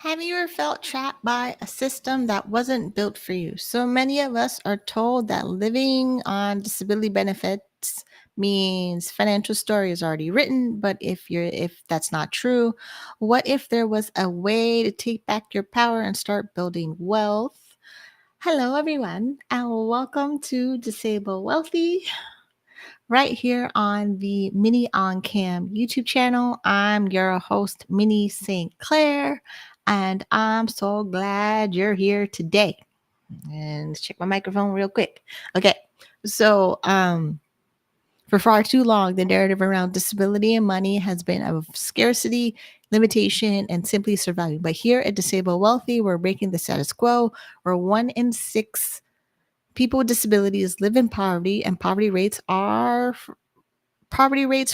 Have you ever felt trapped by a system that wasn't built for you? So many of us are told that living on disability benefits means financial story is already written, but if that's not true, what if there was a way to take back your power and start building wealth? Hello everyone, and welcome to Disabled Wealthy right here on the Minnie on Cam YouTube channel. I'm your host, Minnie St. Clair, and I'm so glad you're here today. And let's check my microphone real quick. Okay, so for far too long, the narrative around disability and money has been of scarcity, limitation, and simply surviving. But here at Disabled Wealthy, we're breaking the status quo, where 1 in 6 people with disabilities live in poverty, and poverty rates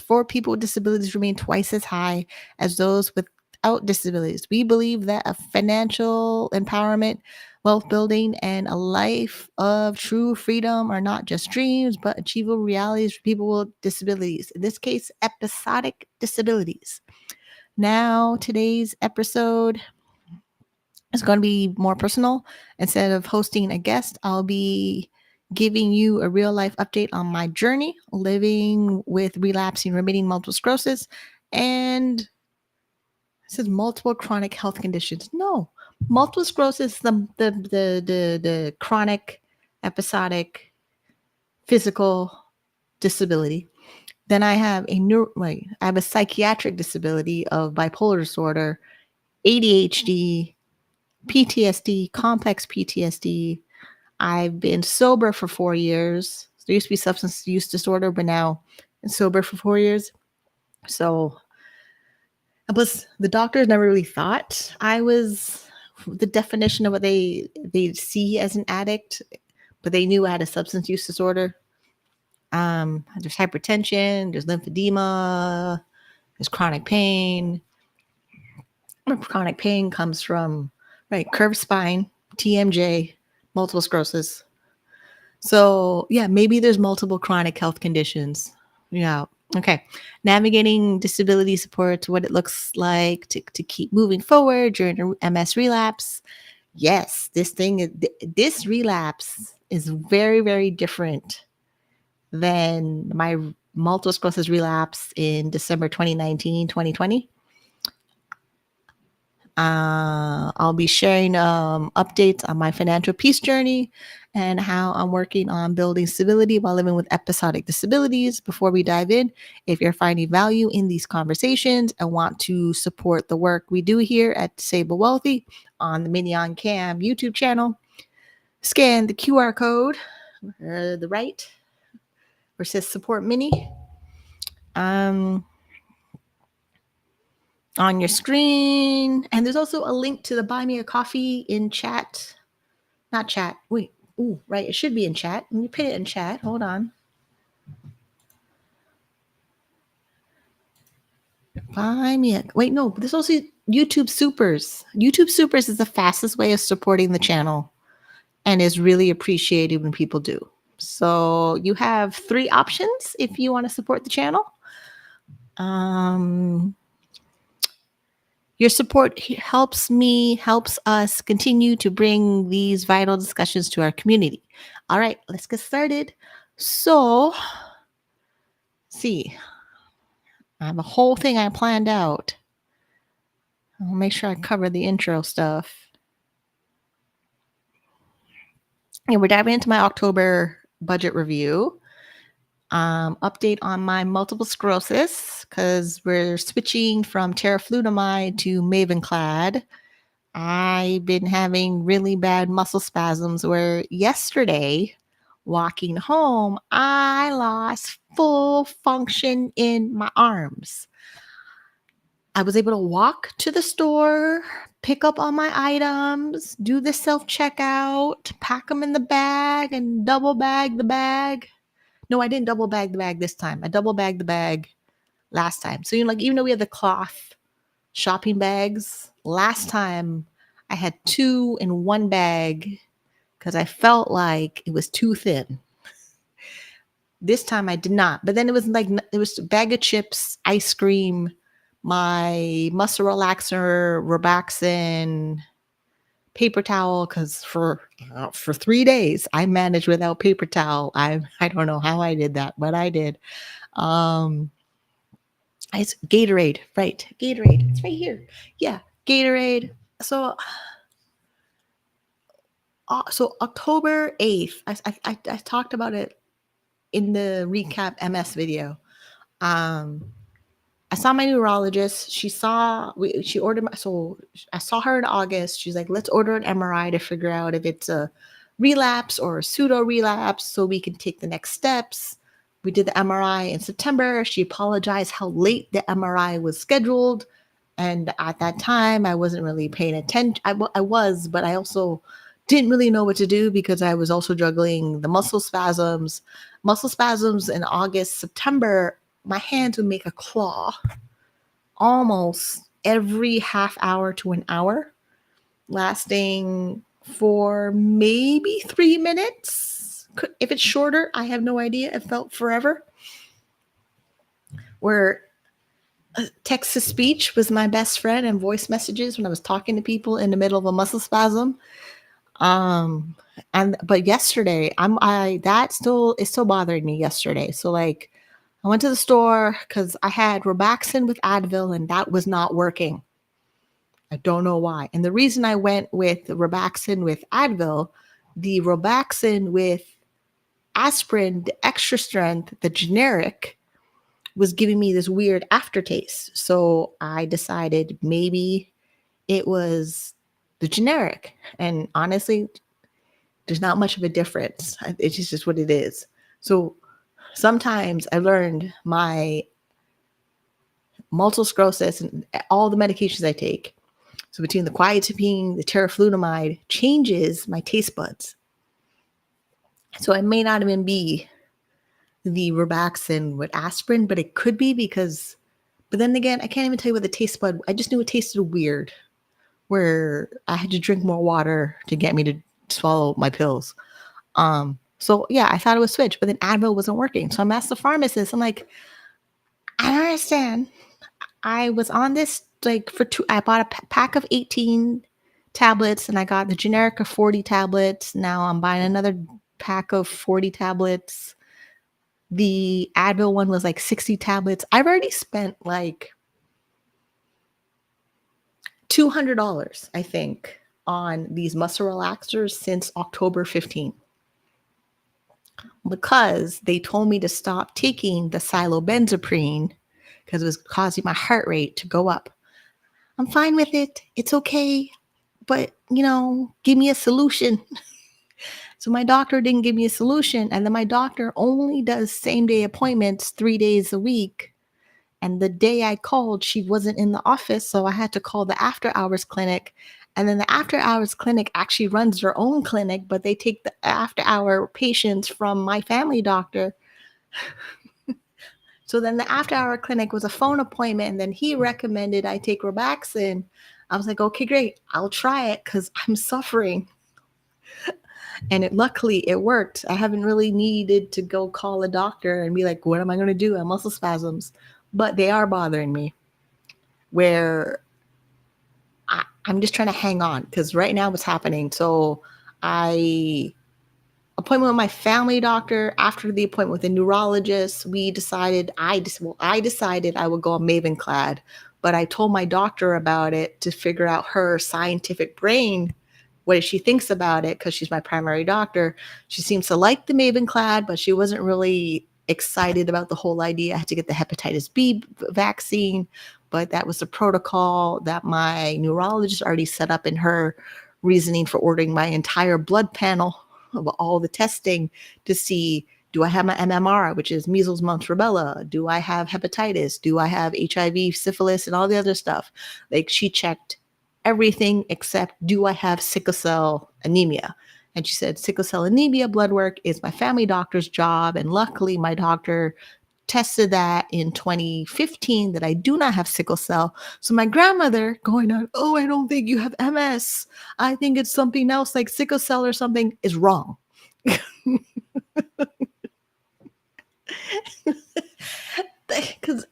for people with disabilities remain twice as high as those without disabilities. We believe that a financial empowerment, wealth building, and a life of true freedom are not just dreams, but achievable realities for people with disabilities. In this case, episodic disabilities. Now, today's episode is going to be more personal. Instead of hosting a guest, I'll be giving you a real life update on my journey living with relapsing-remitting multiple sclerosis. And it says multiple chronic health conditions. No, multiple sclerosis, the chronic, episodic, physical disability. Then I have I have a psychiatric disability of bipolar disorder, ADHD, PTSD, complex PTSD. I've been sober for 4 years. There used to be substance use disorder, but now I'm sober for 4 years. So, plus the doctors never really thought I was the definition of what they see as an addict, but they knew I had a substance use disorder. There's hypertension, there's lymphedema, there's chronic pain. Chronic pain comes from curved spine, TMJ, multiple sclerosis. So yeah, maybe there's multiple chronic health conditions. Yeah. Okay. Navigating disability supports, what it looks like to keep moving forward during a MS relapse. Yes, this relapse is very, very different than my multiple sclerosis relapse in December 2019, 2020. I'll be sharing updates on my financial peace journey and how I'm working on building stability while living with episodic disabilities. Before we dive in, if you're finding value in these conversations and want to support the work we do here at Disabled Wealthy on the Minnie on Cam YouTube channel, scan the QR code the right where it says support Minnie. On your screen. And there's also a link to the Buy Me a Coffee in chat. Not chat. Wait. Ooh, right. It should be in chat. Let me put it in chat. Hold on. Buy me a... Wait, no. There's also YouTube Supers. YouTube Supers is the fastest way of supporting the channel and is really appreciated when people do. So you have 3 options if you want to support the channel. Your support helps us continue to bring these vital discussions to our community. All right, let's get started. So, see, I have a whole thing I planned out. I'll make sure I cover the intro stuff. And we're diving into my October budget review. Update on my multiple sclerosis because we're switching from teriflunomide to Mavenclad. I've been having really bad muscle spasms where yesterday, walking home, I lost full function in my arms. I was able to walk to the store, pick up all my items, do the self-checkout, pack them in the bag, and double bag the bag. No, I didn't double bag the bag this time. I double bagged the bag last time. So, even though we had the cloth shopping bags, last time I had 2 in one bag because I felt like it was too thin. This time I did not. But then it was a bag of chips, ice cream, my muscle relaxer, Robaxin, paper towel, because for 3 days I managed without paper towel. I don't know how I did that, but I did. It's Gatorade, right? Gatorade. It's right here. Yeah, Gatorade. So October 8th, I talked about it in the recap MS video. I saw my neurologist. She ordered so I saw her in August. She's like, let's order an MRI to figure out if it's a relapse or a pseudo relapse so we can take the next steps. We did the MRI in September. She apologized how late the MRI was scheduled. And at that time, I wasn't really paying attention. I was, but I also didn't really know what to do because I was also juggling the muscle spasms. Muscle spasms in August, September, my hands would make a claw almost every half hour to an hour, lasting for maybe 3 minutes. If it's shorter, I have no idea. It felt forever. Where text to speech was my best friend and voice messages when I was talking to people in the middle of a muscle spasm. But yesterday, that still is still bothering me yesterday. So like I went to the store because I had Robaxin with Advil and that was not working. I don't know why. And the reason I went with Robaxin with Advil, the Robaxin with aspirin, the extra strength, the generic, was giving me this weird aftertaste. So I decided maybe it was the generic. And honestly, there's not much of a difference. It's just what it is. So sometimes I learned my multiple sclerosis and all the medications I take. So between the quetiapine, the teriflunomide, changes my taste buds. So it may not even be the Robaxin with aspirin, but it could be but then again, I can't even tell you what the taste bud, I just knew it tasted weird, where I had to drink more water to get me to swallow my pills. So yeah, I thought it was switch, but then Advil wasn't working. So I'm asked the pharmacist, I'm like, I don't understand. I was on this I bought a pack of 18 tablets and I got the generic of 40 tablets. Now I'm buying another pack of 40 tablets. The Advil one was like 60 tablets. I've already spent like $200, I think, on these muscle relaxers since October 15th. Because they told me to stop taking the silobenzaprine because it was causing my heart rate to go up. I'm fine with it. It's okay. But, give me a solution. So my doctor didn't give me a solution. And then my doctor only does same day appointments 3 days a week. And the day I called, she wasn't in the office. So I had to call the after hours clinic. And then the after hours clinic actually runs their own clinic, but they take the after hour patients from my family doctor. So then the after hour clinic was a phone appointment. And then he recommended I take Robaxin. I was like, okay, great. I'll try it because I'm suffering. And luckily it worked. I haven't really needed to go call a doctor and be like, what am I going to do? I have muscle spasms, but they are bothering me where I'm just trying to hang on because right now what's happening. So appointment with my family doctor. After the appointment with the neurologist, I decided I would go on Mavenclad, but I told my doctor about it to figure out her scientific brain, what she thinks about it, because she's my primary doctor. She seems to like the Mavenclad, but she wasn't really excited about the whole idea. I had to get the hepatitis B vaccine, but that was the protocol that my neurologist already set up in her reasoning for ordering my entire blood panel of all the testing to see, do I have my MMR, which is measles, mumps, rubella? Do I have hepatitis? Do I have HIV, syphilis, and all the other stuff? Like she checked everything except, do I have sickle cell anemia? And she said, sickle cell anemia blood work is my family doctor's job. And luckily my doctor tested that in 2015 that I do not have sickle cell. So my grandmother going on, oh, I don't think you have MS. I think it's something else like sickle cell or something, is wrong. Because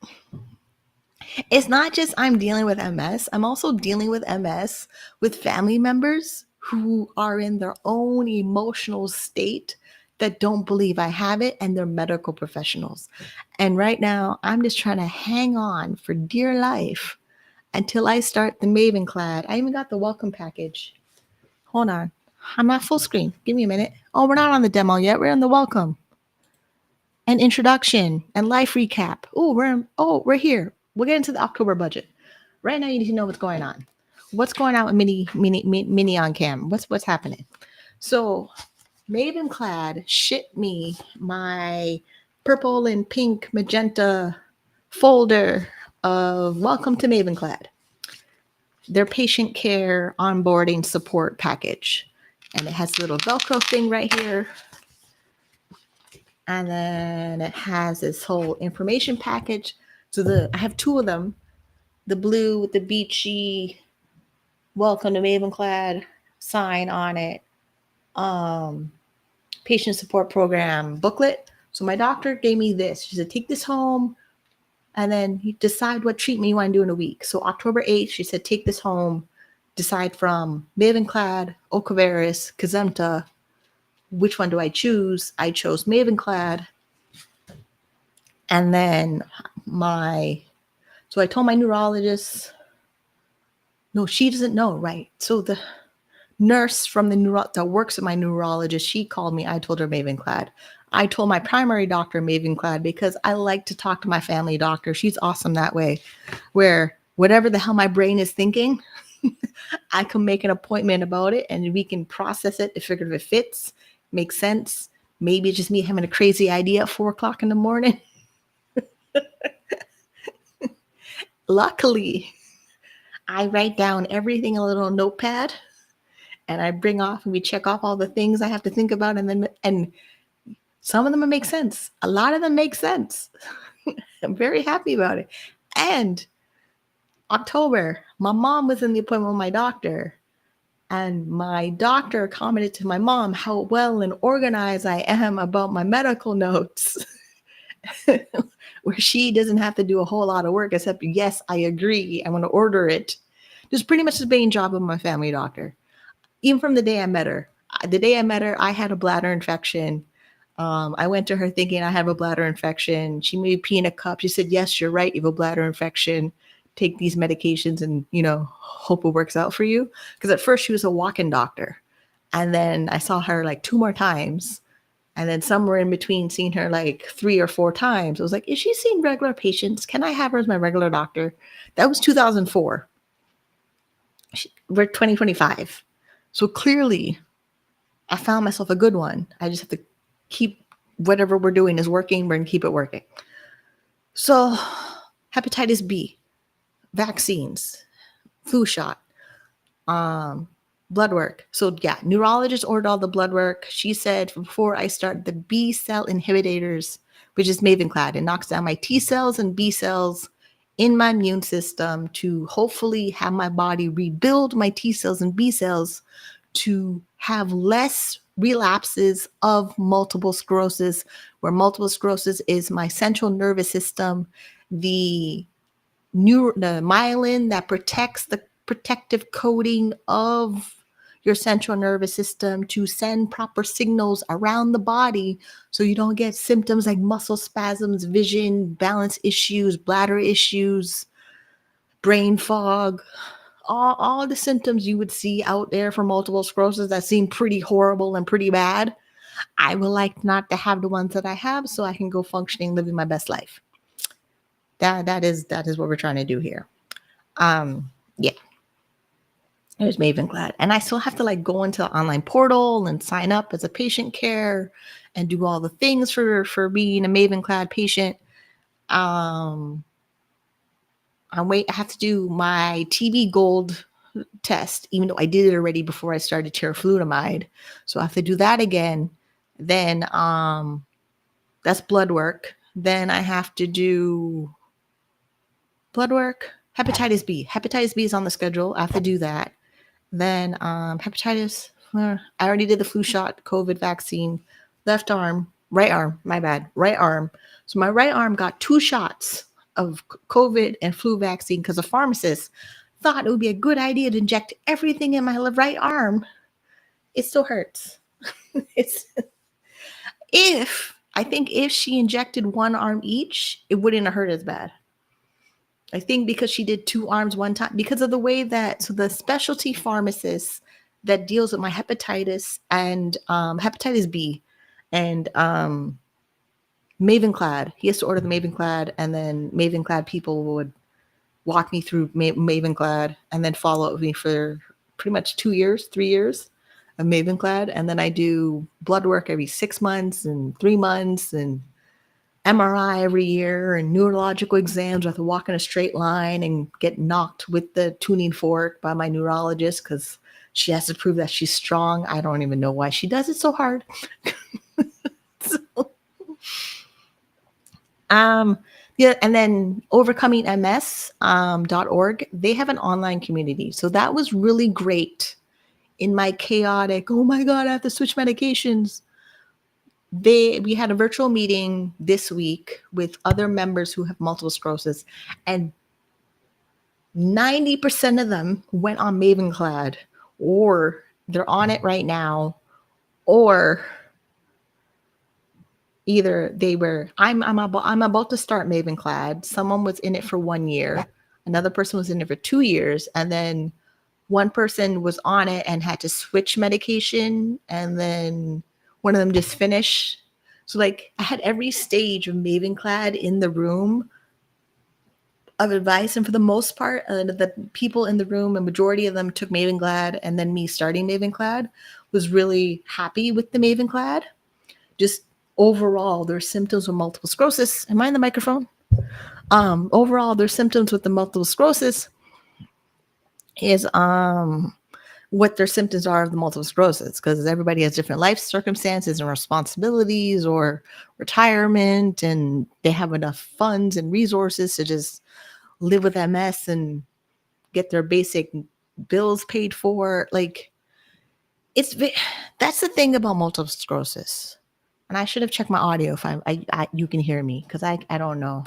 It's not just I'm dealing with MS, I'm also dealing with MS with family members who are in their own emotional state that don't believe I have it, and they're medical professionals. And right now, I'm just trying to hang on for dear life until I start the Mavenclad. I even got the welcome package. Hold on. I'm not full screen. Give me a minute. Oh, we're not on the demo yet. We're in the welcome and introduction and life recap. We're here. We'll get into the October budget. Right now, you need to know what's going on. What's going on with Minnie on cam? What's happening? So, Mavenclad shipped me my purple and pink magenta folder of Welcome to Mavenclad, their patient care onboarding support package. And it has a little Velcro thing right here. And then it has this whole information package. So I have two of them, the blue with the beachy welcome to Mavenclad sign on it, patient support program booklet. So my doctor gave me this. She said, take this home and then you decide what treatment you want to do in a week. So October 8th, she said, take this home, decide from Mavenclad, Ocrevus, Kesimpta. Which one do I choose? I chose Mavenclad. And then so I told my neurologist, no, she doesn't know, right? So the nurse from that works at my neurologist, she called me. I told her Mavenclad. I told my primary doctor Mavenclad because I like to talk to my family doctor. She's awesome that way, where whatever the hell my brain is thinking, I can make an appointment about it and we can process it to figure if it fits, makes sense. Maybe it's just me having a crazy idea at 4:00 in the morning. Luckily, I write down everything in a little notepad and I bring off and we check off all the things I have to think about. And some of them make sense. A lot of them make sense. I'm very happy about it. And October, my mom was in the appointment with my doctor. And my doctor commented to my mom how well and organized I am about my medical notes. Where she doesn't have to do a whole lot of work except, yes, I agree. I want to order it. Just pretty much the main job of my family doctor. Even from the day I met her. The day I met her, I had a bladder infection. I went to her thinking I have a bladder infection. She made me pee in a cup. She said, yes, you're right. You have a bladder infection. Take these medications and, hope it works out for you. Because at first she was a walk-in doctor. And then I saw her like 2 more times. And then somewhere in between seeing her like 3 or 4 times, I was like, is she seeing regular patients? Can I have her as my regular doctor? That was 2004. We're 2025. So clearly I found myself a good one. I just have to keep whatever we're doing is working. We're going to keep it working. So hepatitis B, vaccines, flu shot, blood work. So yeah, neurologist ordered all the blood work. She said before I start the B cell inhibitors, which is Mavenclad, it knocks down my T cells and B cells in my immune system to hopefully have my body rebuild my T cells and B cells to have less relapses of multiple sclerosis, where multiple sclerosis is my central nervous system, the myelin that protects the protective coating of your central nervous system to send proper signals around the body so you don't get symptoms like muscle spasms, vision, balance issues, bladder issues, brain fog, all the symptoms you would see out there for multiple sclerosis that seem pretty horrible and pretty bad. I would like not to have the ones that I have so I can go functioning, living my best life. That is what we're trying to do here. Yeah. There's Mavenclad. And I still have to like go into the online portal and sign up as a patient care and do all the things for being a Mavenclad patient. I have to do my TB Gold test, even though I did it already before I started teriflunomide. So I have to do that again. Then that's blood work. Then I have to do blood work. Hepatitis B. Hepatitis B is on the schedule. I have to do that. Then hepatitis. I already did the flu shot, COVID vaccine. Left arm, right arm, my bad, right arm. So my right arm got 2 shots COVID and flu vaccine because a pharmacist thought it would be a good idea to inject everything in my right arm, it still hurts. It's if she injected one arm each, it wouldn't have hurt as bad. I think because she did two arms one time, because of the way that, so the specialty pharmacist that deals with my hepatitis and hepatitis B and Mavenclad, he has to order the Mavenclad, and then Mavenclad people would walk me through Mavenclad and then follow up with me for pretty much 2 years, 3 years of Mavenclad. And then I do blood work every 6 months and 3 months and MRI every year and neurological exams. I have to walk in a straight line and get knocked with the tuning fork by my neurologist because she has to prove that she's strong. I don't even know why she does it so hard. So, yeah, and then overcomingms.org, they have an online community. So that was really great in my chaotic, oh my God, I have to switch medications. We had a virtual meeting this week with other members who have multiple sclerosis, and 90% of them went on Mavenclad, or they're on it right now, or either they were, I'm about to start Mavenclad. Someone was in it for 1 year. Another person was in it for 2 years. And then one person was on it and had to switch medication. And then one of them just finished. So like I had every stage of Mavenclad in the room of advice. And for the most part, the people in the room, a majority of them took Mavenclad. And then me starting Mavenclad was really happy with the Mavenclad. Just overall, their symptoms with multiple sclerosis. Am I in the microphone? Overall, their symptoms with the multiple sclerosis is what their symptoms are of the multiple sclerosis, because everybody has different life circumstances and responsibilities or retirement, and they have enough funds and resources to just live with MS and get their basic bills paid for. Like, that's the thing about multiple sclerosis. And I should have checked my audio if you can hear me, because I don't know.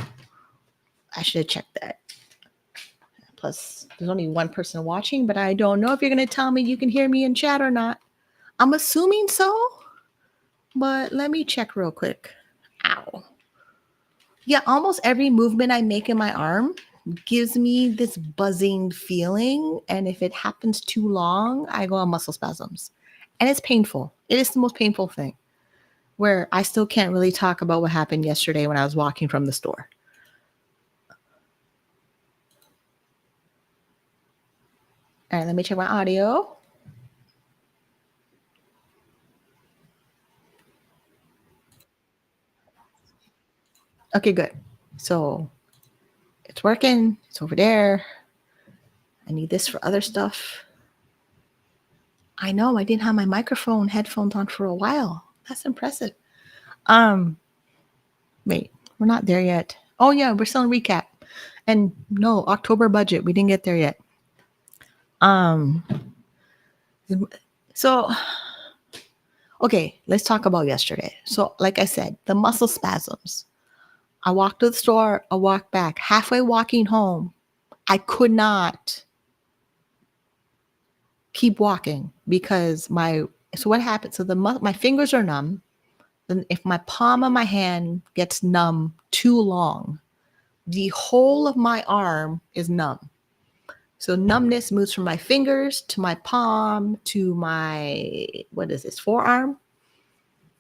I should have checked that. Plus, there's only one person watching, but I don't know if you're going to tell me you can hear me in chat or not. I'm assuming so, but let me check real quick. Ow. Yeah, almost every movement I make in my arm gives me this buzzing feeling. And if it happens too long, I go on muscle spasms. And it's painful. It is the most painful thing, where I still can't really talk about what happened yesterday when I was walking from the store. All right, let me check my audio. Okay, good. So it's working. It's over there. I need this for other stuff. I know I didn't have my microphone headphones on for a while. That's impressive. Wait, we're not there yet. Oh yeah, we're still in recap. And no, October budget, we didn't get there yet. So okay, let's talk about yesterday. So like I said, the muscle spasms. I walked to the store, I walked back. Halfway walking home, I could not keep walking because so what happened? So my fingers are numb. Then if my palm of my hand gets numb too long, the whole of my arm is numb. So numbness moves from my fingers to my palm to my, what is this, forearm?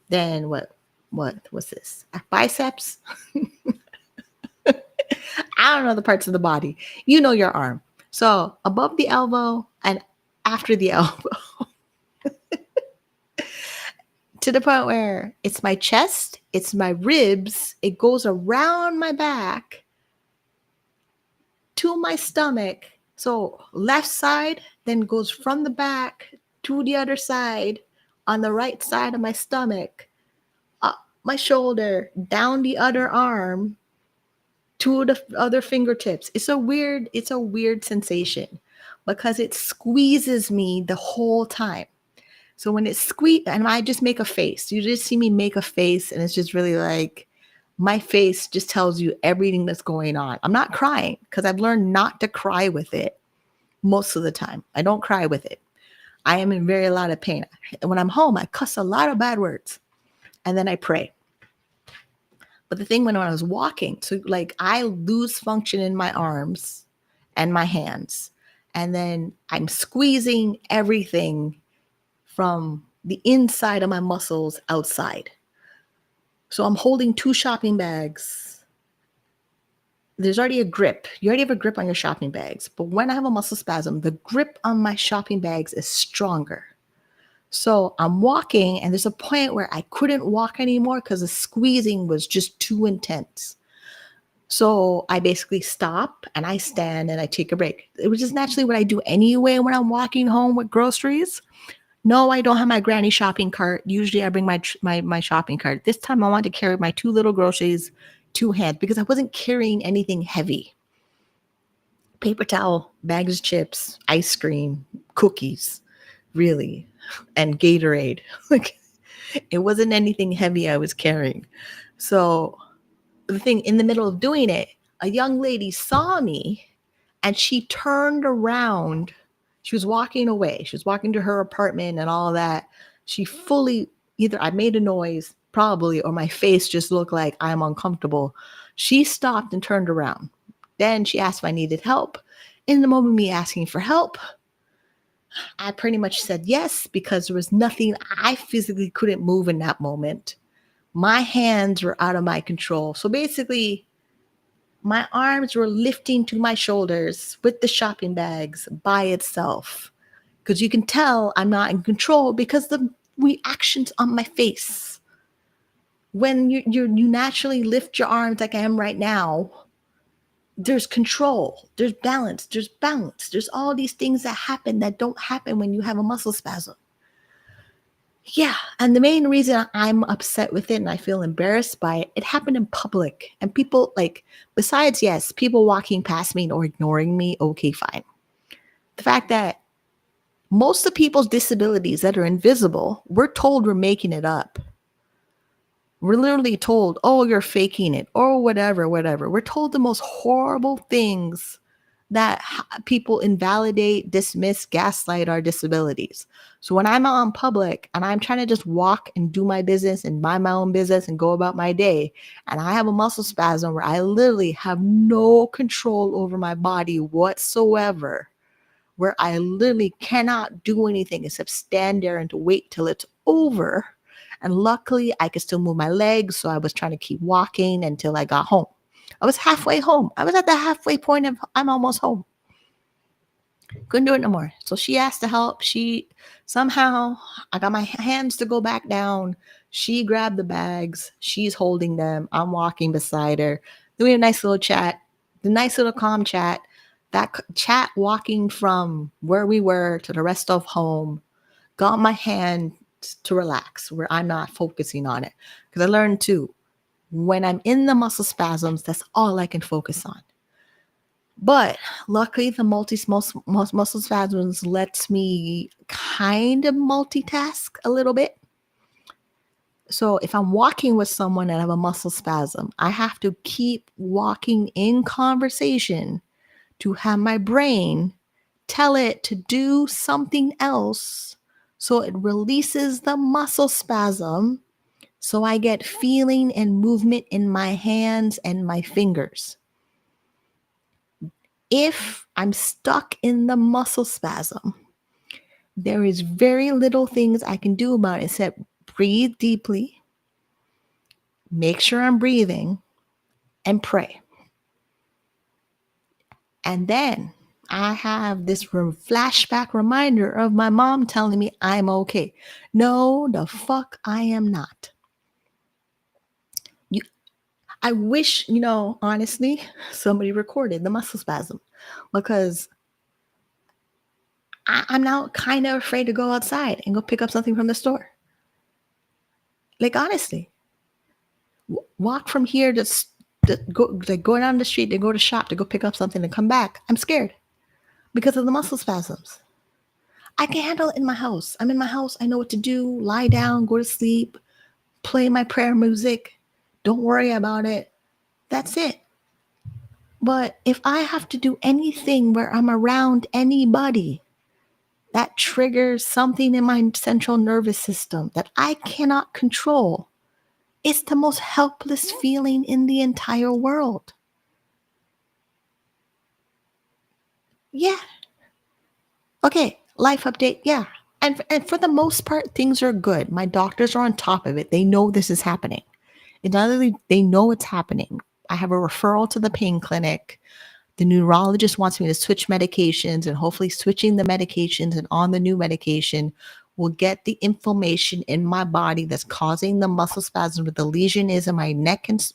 Then what's this? Biceps? I don't know the parts of the body. You know your arm. So above the elbow and after the elbow. To the point where it's my chest, it's my ribs, it goes around my back to my stomach. So left side then goes from the back to the other side on the right side of my stomach, up my shoulder, down the other arm to the other fingertips. It's a weird sensation because it squeezes me the whole time. So when it squeezes, and I just make a face, you just see me make a face, and it's just really like, my face just tells you everything that's going on. I'm not crying because I've learned not to cry with it most of the time. I don't cry with it. I am in a lot of pain. And when I'm home, I cuss a lot of bad words and then I pray. But the thing when I was walking, so like I lose function in my arms and my hands. And then I'm squeezing everything from the inside of my muscles outside. So I'm holding 2 shopping bags. There's already a grip. You already have a grip on your shopping bags. But when I have a muscle spasm, the grip on my shopping bags is stronger. So I'm walking, and there's a point where I couldn't walk anymore because the squeezing was just too intense. So I basically stop and I stand and I take a break. It was just naturally what I do anyway when I'm walking home with groceries. No, I don't have my granny shopping cart. Usually I bring my shopping cart. This time I wanted to carry my 2 little groceries, 2 hands, because I wasn't carrying anything heavy. Paper towel, bags of chips, ice cream, cookies, really, and Gatorade. Like, it wasn't anything heavy I was carrying. So the thing, in the middle of doing it, a young lady saw me and she turned around. She was walking away. She was walking to her apartment and all of that. She fully, either I made a noise, probably, or my face just looked like I'm uncomfortable. She stopped and turned around. Then she asked if I needed help. In the moment of me asking for help, I pretty much said yes, because there was nothing, I physically couldn't move in that moment. My hands were out of my control. So basically, my arms were lifting to my shoulders with the shopping bags by itself. Because you can tell I'm not in control because the reactions on my face. When you naturally lift your arms like I am right now, there's control, there's balance, there's all these things that happen that don't happen when you have a muscle spasm. Yeah, and the main reason I'm upset with it and I feel embarrassed by it, it happened in public. And people, like, besides, yes, people walking past me or ignoring me, okay, fine. The fact that most of people's disabilities that are invisible, we're told we're making it up. We're literally told, oh, you're faking it, or whatever. We're told the most horrible things that people invalidate, dismiss, gaslight our disabilities. So when I'm out in public and I'm trying to just walk and do my business and mind my own business and go about my day, and I have a muscle spasm where I literally have no control over my body whatsoever, where I literally cannot do anything except stand there and to wait till it's over. And luckily I could still move my legs. So I was trying to keep walking until I got home. I was halfway home. I was at the halfway point of I'm almost home. Couldn't do it no more. So she asked to help. She somehow, I got my hands to go back down. She grabbed the bags. She's holding them. I'm walking beside her. Doing a nice little chat. The nice little calm chat. That chat walking from where we were to the rest of home got my hand to relax where I'm not focusing on it. Because I learned too, when I'm in the muscle spasms, that's all I can focus on. But luckily, the muscle spasms lets me kind of multitask a little bit. So if I'm walking with someone and I have a muscle spasm, I have to keep walking in conversation to have my brain tell it to do something else so it releases the muscle spasm, so I get feeling and movement in my hands and my fingers. If I'm stuck in the muscle spasm, there is very little things I can do about it except breathe deeply, make sure I'm breathing, and pray. And then I have this flashback reminder of my mom telling me I'm okay. No, the fuck I am not. I wish, honestly, somebody recorded the muscle spasm, because I'm now kind of afraid to go outside and go pick up something from the store. Like, honestly, walk from here to go down the street to go to shop to go pick up something and come back. I'm scared because of the muscle spasms. I can handle it in my house. I'm in my house. I know what to do. Lie down, go to sleep, play my prayer music, Don't worry about it. That's it. But if I have to do anything where I'm around anybody, that triggers something in my central nervous system that I cannot control. It's the most helpless feeling in the entire world. Yeah. Okay, life update. Yeah. And for the most part, things are good. My doctors are on top of it. They know this is happening. And not only they know it's happening. I have a referral to the pain clinic. The neurologist wants me to switch medications, and hopefully switching the medications and on the new medication will get the inflammation in my body that's causing the muscle spasm where the lesion is in my neck and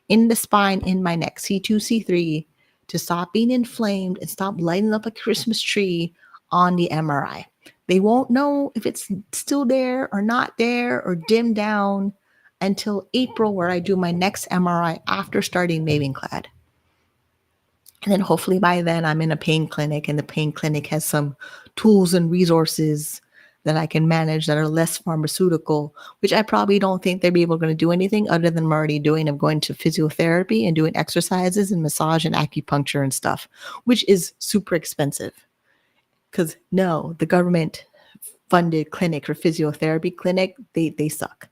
in the spine in my neck, C2, C3, to stop being inflamed and stop lighting up a Christmas tree on the MRI. They won't know if it's still there or not there or dimmed down until April, where I do my next MRI after starting Mavenclad. And then hopefully by then I'm in a pain clinic, and the pain clinic has some tools and resources that I can manage that are less pharmaceutical, which I probably don't think they'll be able to do anything other than I'm already doing. I'm going to physiotherapy and doing exercises and massage and acupuncture and stuff, which is super expensive. Because no, the government funded clinic or physiotherapy clinic, they suck.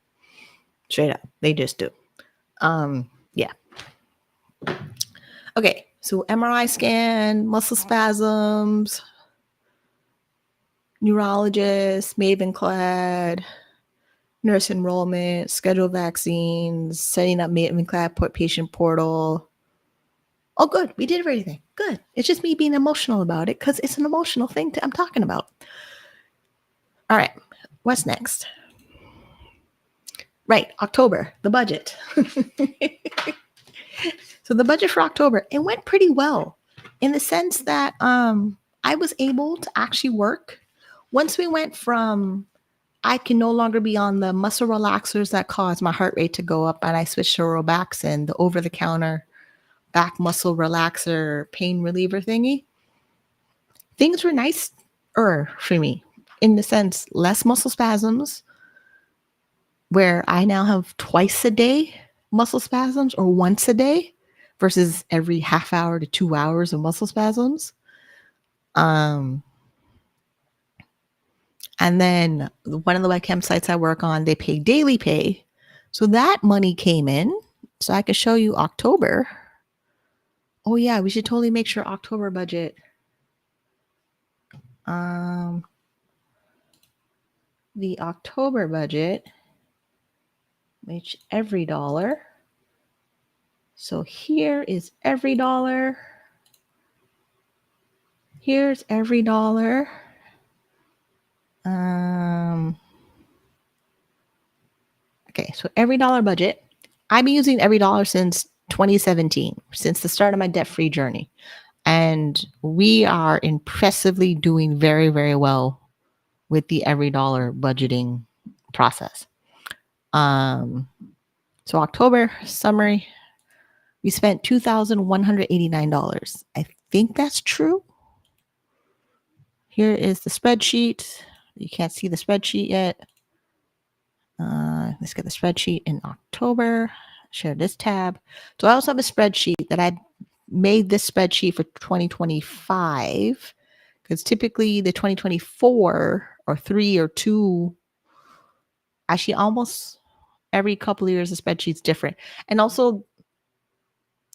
Straight up. They just do. Yeah. Okay. So MRI scan, muscle spasms, neurologist, Mavenclad, nurse enrollment, schedule vaccines, setting up Mavenclad patient portal. Oh, good. We did everything. Good. It's just me being emotional about it because it's an emotional thing I'm talking about. All right. What's next? Right. October, the budget. So the budget for October, it went pretty well in the sense that I was able to actually work. Once we went from I can no longer be on the muscle relaxers that cause my heart rate to go up, and I switched to Robaxin, the over-the-counter back muscle relaxer pain reliever thingy. Things were nicer for me in the sense less muscle spasms, where I now have twice a day muscle spasms or once a day versus every half hour to 2 hours of muscle spasms. And then one of the webcam sites I work on, they pay daily pay. So that money came in. So I could show you October. Oh yeah, we should totally make sure October budget. The October budget, which every dollar. So here is every dollar. Here's every dollar. Okay, so every dollar budget. I've been using every dollar since 2017, since the start of my debt-free journey. And we are impressively doing very, very well with the every dollar budgeting process. So October summary, we spent $2,189. I think that's true. Here is the spreadsheet. You can't see the spreadsheet yet. Let's get the spreadsheet in October. Share this tab. So I also have a spreadsheet that I made this spreadsheet for 2025 because typically the 2024 or 3 or 2, actually almost every couple of years the spreadsheet's different. And also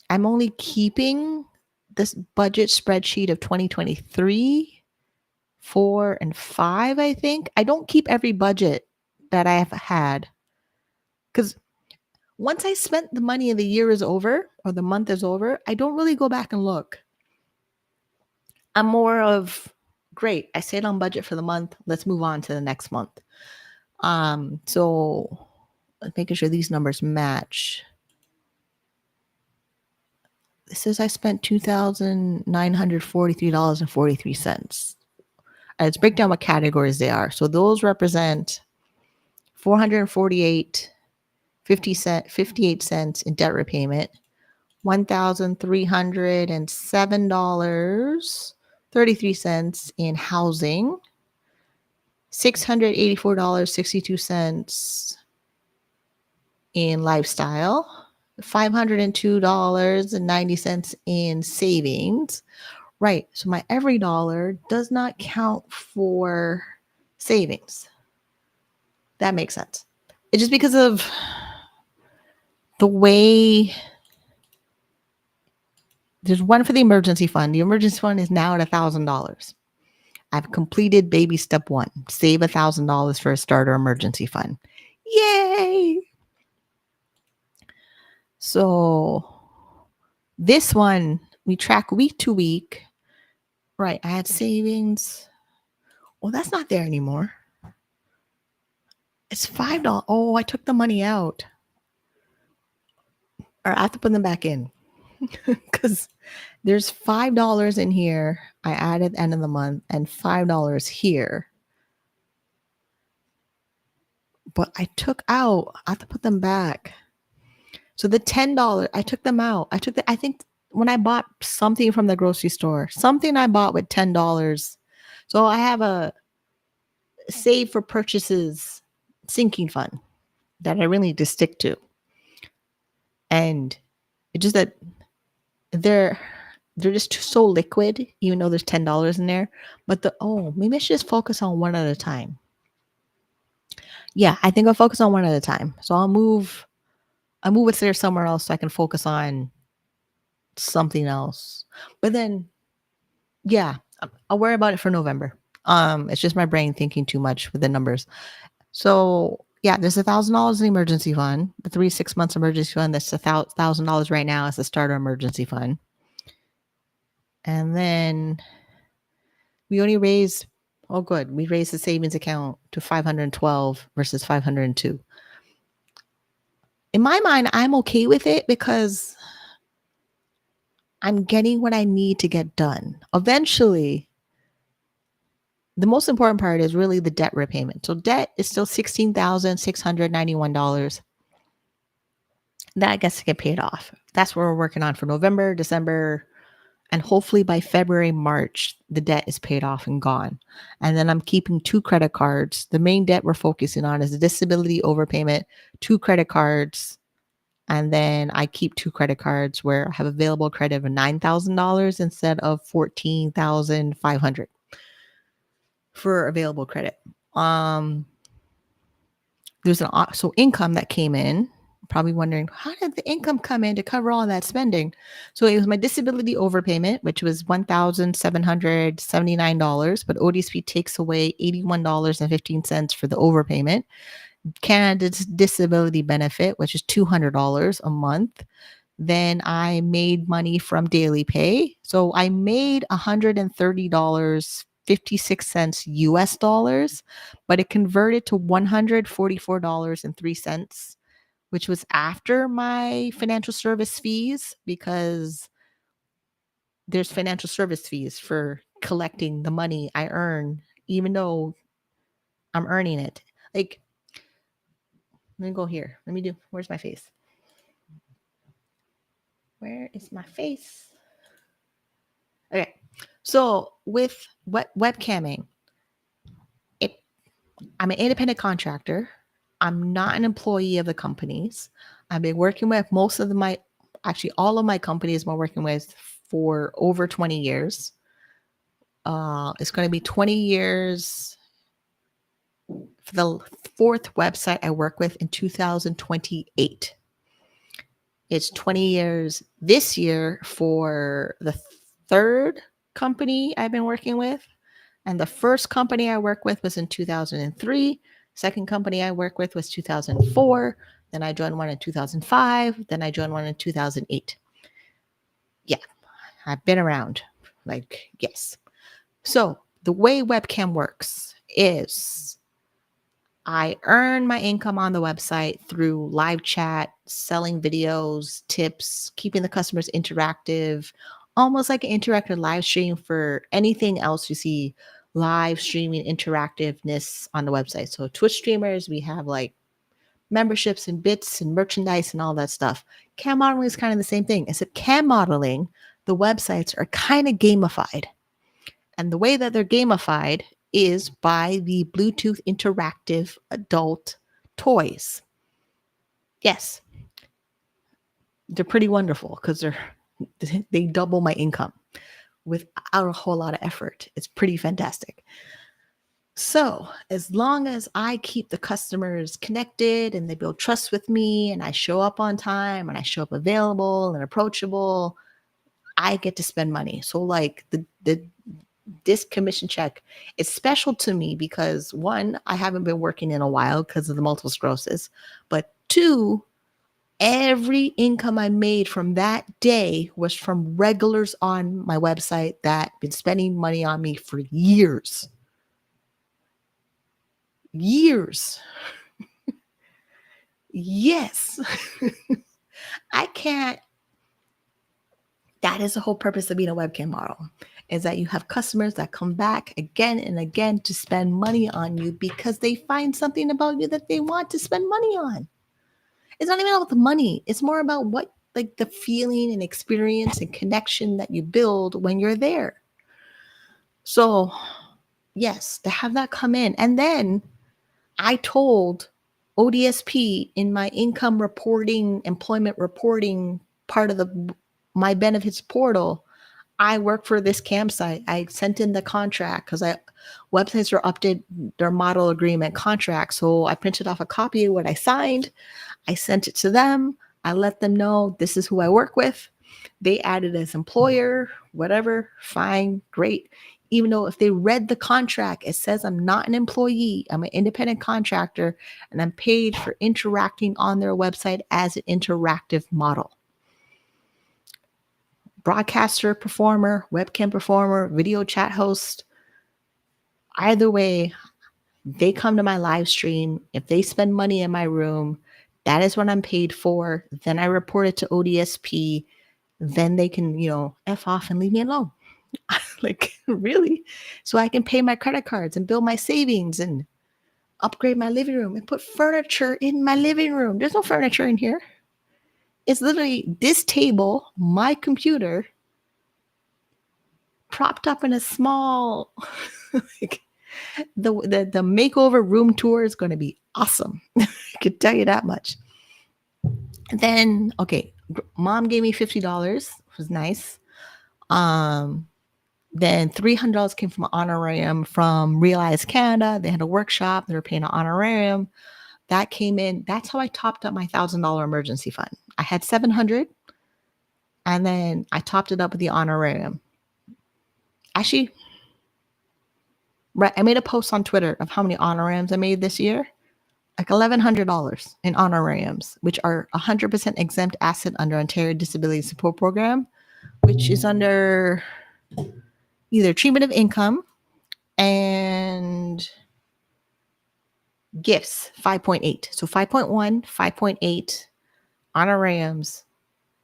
I'm only keeping this budget spreadsheet of 2023, 4, and 5, I think. I don't keep every budget that I have had because once I spent the money and the year is over or the month is over, I don't really go back and look. I'm more of, great, I stayed on budget for the month. Let's move on to the next month. So making sure these numbers match. This says I spent $2,943.43. Let's break down what categories they are. So those represent $448.58 in debt repayment, $1,307.33 in housing, $684.62 in lifestyle, $502.90 in savings. Right. So my every dollar does not count for savings. That makes sense. It's just because of the way there's one for the emergency fund. The emergency fund is now at $1,000. I've completed baby step 1. Save $1,000 for a starter emergency fund. Yay! So this one, we track week to week. Right. I had savings. Well, that's not there anymore. It's $5. Oh, I took the money out. Or I have to put them back in. Because there's $5 in here. I added end of the month and $5 here. But I took out, I have to put them back. So the $10, I took them out. I think when I bought something from the grocery store, something I bought with $10. So I have a save for purchases sinking fund that I really need to stick to. And it's just that they're just so liquid, even though there's $10 in there. But maybe I should just focus on one at a time. Yeah, I think I'll focus on one at a time. So I'll move it there somewhere else so I can focus on something else. But then, yeah, I'll worry about it for November. It's just my brain thinking too much with the numbers. So yeah, there's $1,000 in the emergency fund, the 3-6 months emergency fund. That's $1,000 right now as the starter emergency fund. And then we only raised, we raised the savings account to 512 versus 502. In my mind, I'm okay with it because I'm getting what I need to get done. Eventually, the most important part is really the debt repayment. So debt is still $16,691. That gets to get paid off. That's what we're working on for November, December, and hopefully by February, March, the debt is paid off and gone. And then I'm keeping 2 credit cards. The main debt we're focusing on is the disability overpayment, 2 credit cards. And then I keep 2 credit cards where I have available credit of $9,000 instead of $14,500 for available credit. There's so income that came in. Probably wondering, how did the income come in to cover all that spending? So it was my disability overpayment, which was $1,779, but ODSP takes away $81.15 for the overpayment. Canada's disability benefit, which is $200 a month. Then I made money from daily pay. So I made $130.56 US dollars, but it converted to $144.03, which was after my financial service fees, because there's financial service fees for collecting the money I earn, even though I'm earning it. Like, let me go here. Where's my face? Where is my face? Okay. So with webcamming, I'm an independent contractor. I'm not an employee of the companies. I've been working with all of my companies I'm working with for over 20 years. It's going to be 20 years for the 4th website I work with in 2028. It's 20 years this year for the 3rd company I've been working with. And the first company I worked with was in 2003. Second company I worked with was 2004. Then I joined one in 2005. Then I joined one in 2008. Yeah, I've been around. Yes. So the way webcam works is I earn my income on the website through live chat, selling videos, tips, keeping the customers interactive, almost like an interactive live stream for anything else you see live streaming interactiveness on the website. So Twitch streamers, we have like memberships and bits and merchandise and all that stuff. Cam modeling is kind of the same thing, except cam modeling, the websites are kind of gamified. And the way that they're gamified is by the Bluetooth interactive adult toys. Yes, they're pretty wonderful because they double my income without a whole lot of effort. It's pretty fantastic. So, as long as I keep the customers connected and they build trust with me and I show up on time and I show up available and approachable, I get to spend money. So like this commission check is special to me because one, I haven't been working in a while because of the multiple sclerosis, but two, every income I made from that day was from regulars on my website that been spending money on me for years. Years. Yes. I can't. That is the whole purpose of being a webcam model, is that you have customers that come back again and again to spend money on you because they find something about you that they want to spend money on. It's not even about the money. It's more about what, like the feeling and experience and connection that you build when you're there. So yes, to have that come in. And then I told ODSP in my income reporting, employment reporting part of my benefits portal, I work for this campsite. I sent in the contract because websites are updated their model agreement contract. So I printed off a copy of what I signed. I sent it to them. I let them know this is who I work with. They added as employer, whatever, fine, great. Even though if they read the contract, it says I'm not an employee, I'm an independent contractor, and I'm paid for interacting on their website as an interactive model. Broadcaster, performer, webcam performer, video chat host. Either way, they come to my live stream. If they spend money in my room, that is what I'm paid for. Then I report it to ODSP. Then they can, F off and leave me alone. Like, really? So I can pay my credit cards and build my savings and upgrade my living room and put furniture in my living room. There's no furniture in here. It's literally this table, my computer, propped up in a small, like, the makeover room tour is going to be awesome. I could tell you that much. And then, okay, mom gave me $50, which was nice. Then $300 came from an honorarium from Realize Canada. They had a workshop. They were paying an honorarium. That came in. That's how I topped up my $1,000 emergency fund. I had $700, and then I topped it up with the honorarium. Actually, right, I made a post on Twitter of how many honorariums I made this year. Like $1,100 in honorariums, which are 100% exempt asset under Ontario Disability Support Program, which is under either treatment of income and gifts, 5.8. So 5.1, 5.8 honorariums.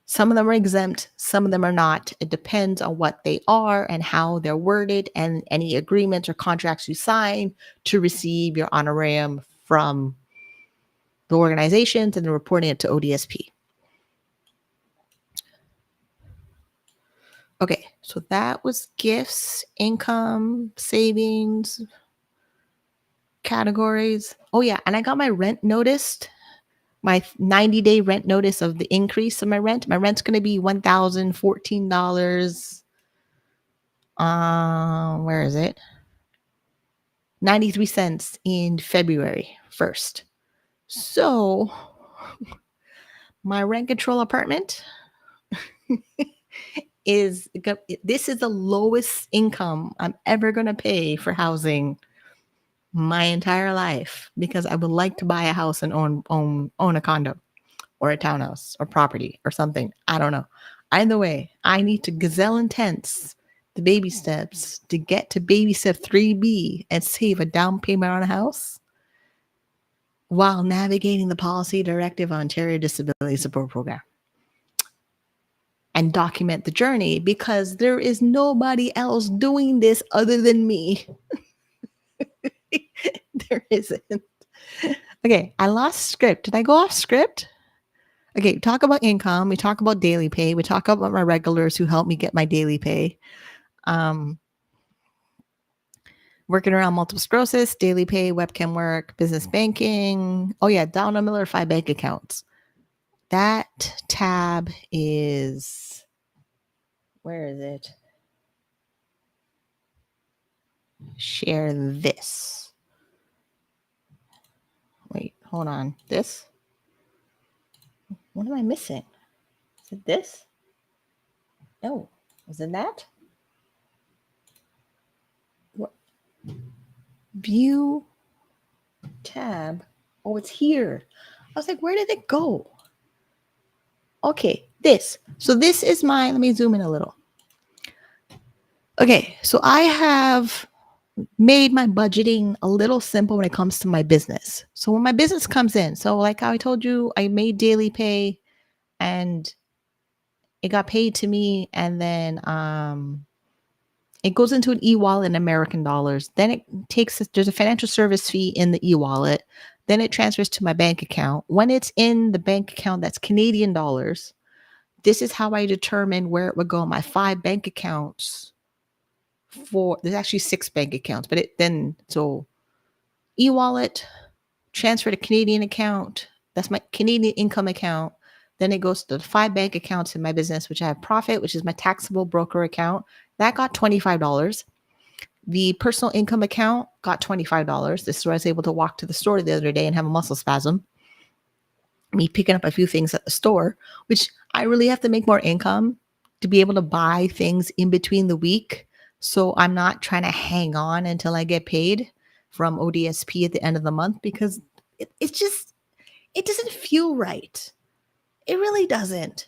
Some of them are exempt, some of them are not. It depends on what they are and how they're worded and any agreements or contracts you sign to receive your honorarium from the organizations and then reporting it to ODSP. Okay, so that was gifts, income, savings, categories. Oh yeah, and I got my rent noticed, my 90-day rent notice of the increase of my rent. My rent's going to be $1,014. Where is it? 93 cents in February 1st. So my rent control apartment this is the lowest income I'm ever going to pay for housing my entire life, because I would like to buy a house and own a condo or a townhouse or property or something. I don't know. Either way, I need to gazelle intense the baby steps to get to baby step 3B and save a down payment on a house while navigating the policy directive of Ontario Disability Support Program and document the journey, because there is nobody else doing this other than me. There isn't. Okay, I lost script. Did I go off script? Okay, we talk about income. We talk about daily pay. We talk about my regulars who help me get my daily pay. Working around multiple sclerosis, daily pay, webcam work, business banking. Oh yeah, Donna Miller 5 bank accounts. That tab is, where is it? Share this. Wait, hold on. This? What am I missing? Is it this? No. Is it that? What? View tab. Oh, it's here. I was like, where did it go? Okay, this. So this is my, let me zoom in a little. Okay, so I have made my budgeting a little simple when it comes to my business. So when my business comes in, so like how I told you, I made daily pay and it got paid to me, and then it goes into an e-wallet in American dollars. Then it takes, there's a financial service fee in the e-wallet. Then it transfers to my bank account. When it's in the bank account that's Canadian dollars, this is how I determine where it would go. My 5 bank accounts there's actually 6 bank accounts, but so e-wallet, transfer to Canadian account. That's my Canadian income account. Then it goes to the 5 bank accounts in my business, which I have profit, which is my taxable broker account. That got $25. The personal income account got $25. This is where I was able to walk to the store the other day and have a muscle spasm. Me picking up a few things at the store, which I really have to make more income to be able to buy things in between the week. So I'm not trying to hang on until I get paid from ODSP at the end of the month, because it doesn't feel right. It really doesn't.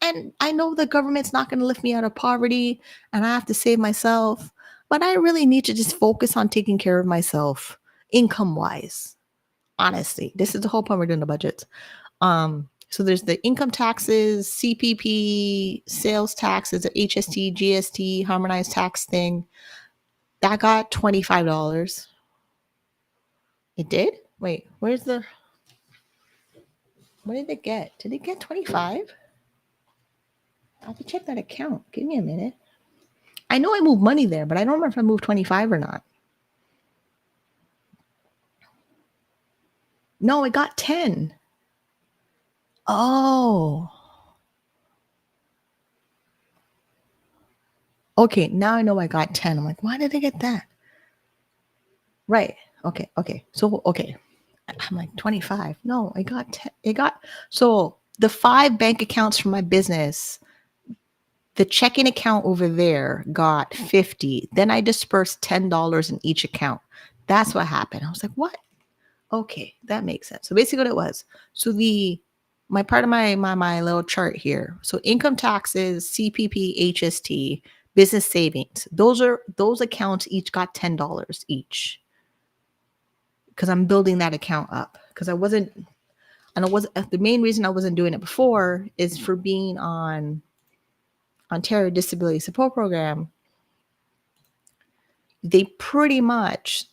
And I know the government's not going to lift me out of poverty and I have to save myself, but I really need to just focus on taking care of myself income wise. Honestly, this is the whole point we're doing the budgets. So there's the income taxes, CPP, sales taxes, the HST, GST, harmonized tax thing. That got $25. It did? Wait, what did it get? Did it get 25? I have to check that account. Give me a minute. I know I moved money there, but I don't remember if I moved 25 or not. No, it got 10. Oh. Okay, now I know I got 10. I'm like, why did I get that? Right. Okay. So, okay. I'm like 25. No, I got 10. So the 5 bank accounts from my business, the checking account over there got 50. Then I dispersed $10 in each account. That's what happened. I was like, what? Okay, that makes sense. So basically what it was, so my part of my little chart here. So income taxes, CPP, HST, business savings. Those accounts each got $10 each, because I'm building that account up, because the main reason I wasn't doing it before is for being on Ontario Disability Support Program. They pretty much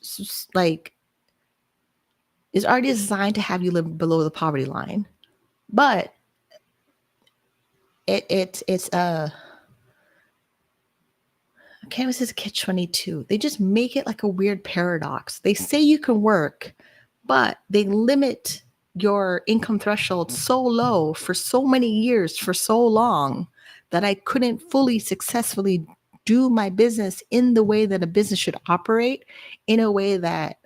like is already designed to have you live below the poverty line, but it's canvas is a catch-22. They just make it like a weird paradox. They say you can work, but they limit your income threshold so low for so many years, for so long, that I couldn't fully successfully do my business in the way that a business should operate, in a way that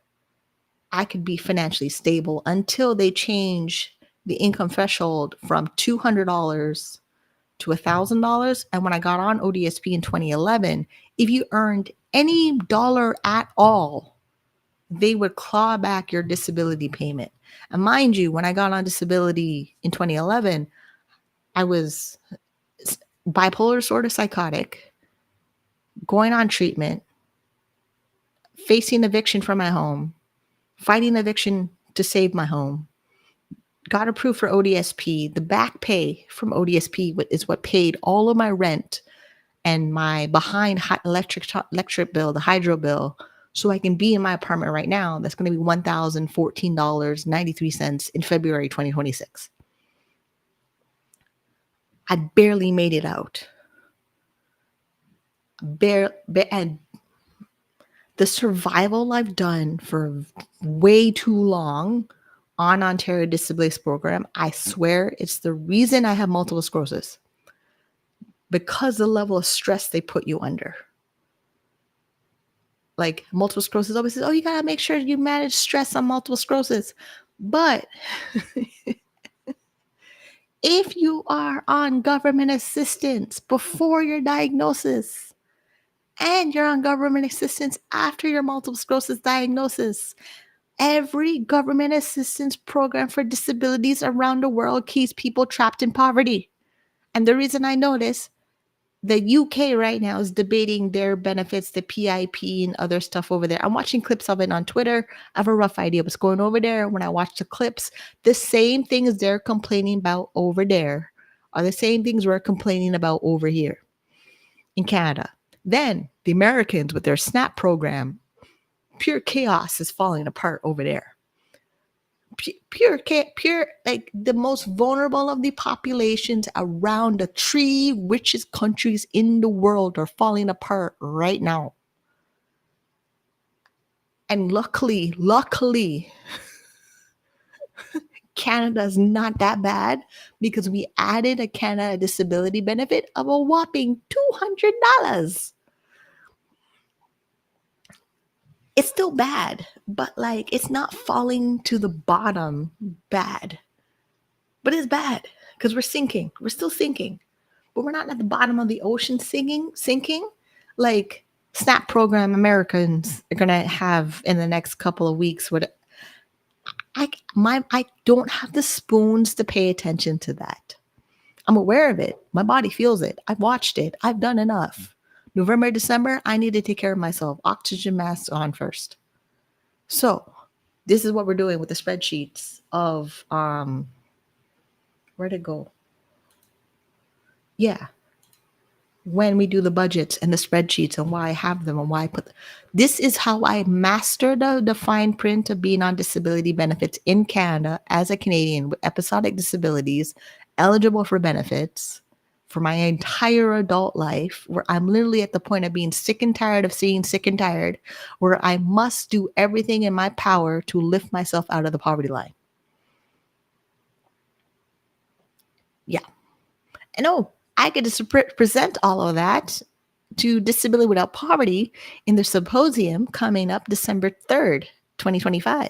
I could be financially stable, until they change the income threshold from $200 to $1,000. And when I got on ODSP in 2011, if you earned any dollar at all, they would claw back your disability payment. And mind you, when I got on disability in 2011, I was bipolar disorder, psychotic, going on treatment, facing eviction from my home, fighting eviction to save my home, got approved for ODSP. The back pay from ODSP is what paid all of my rent and my behind electric bill, the hydro bill, so I can be in my apartment right now. That's going to be $1,014.93 in February 2026. I barely made it out. And the survival I've done for way too long on Ontario Disabilities Program. I swear it's the reason I have multiple sclerosis, because the level of stress they put you under. Like multiple sclerosis always says, oh, you gotta make sure you manage stress on multiple sclerosis. But if you are on government assistance before your diagnosis and you're on government assistance after your multiple sclerosis diagnosis, every government assistance program for disabilities around the world keeps people trapped in poverty. And the reason I know this, the UK right now is debating their benefits, the PIP and other stuff over there. I'm watching clips of it on Twitter. I have a rough idea what's going over there. When I watch the clips, the same things they're complaining about over there are the same things we're complaining about over here in Canada. Then the Americans with their SNAP program, pure chaos is falling apart over there. Pure, like the most vulnerable of the populations around the 3 richest countries in the world are falling apart right now. And luckily, Canada's not that bad, because we added a Canada disability benefit of a whopping $200. It's still bad, but like it's not falling to the bottom bad. But it's bad because we're sinking. We're still sinking. But we're not at the bottom of the ocean sinking. Like SNAP program Americans are gonna have in the next couple of weeks. I don't have the spoons to pay attention to that. I'm aware of it. My body feels it. I've watched it. I've done enough. November, December, I need to take care of myself. Oxygen masks on first. So this is what we're doing with the spreadsheets of where'd it go? Yeah. When we do the budgets and the spreadsheets and why I have them and why I put them. This is how I mastered the fine print of being on disability benefits in Canada as a Canadian with episodic disabilities, eligible for benefits for my entire adult life, where I'm literally at the point of being sick and tired of seeing sick and tired, where I must do everything in my power to lift myself out of the poverty line. Yeah. And I get to present all of that to Disability Without Poverty in the symposium coming up December 3rd, 2025.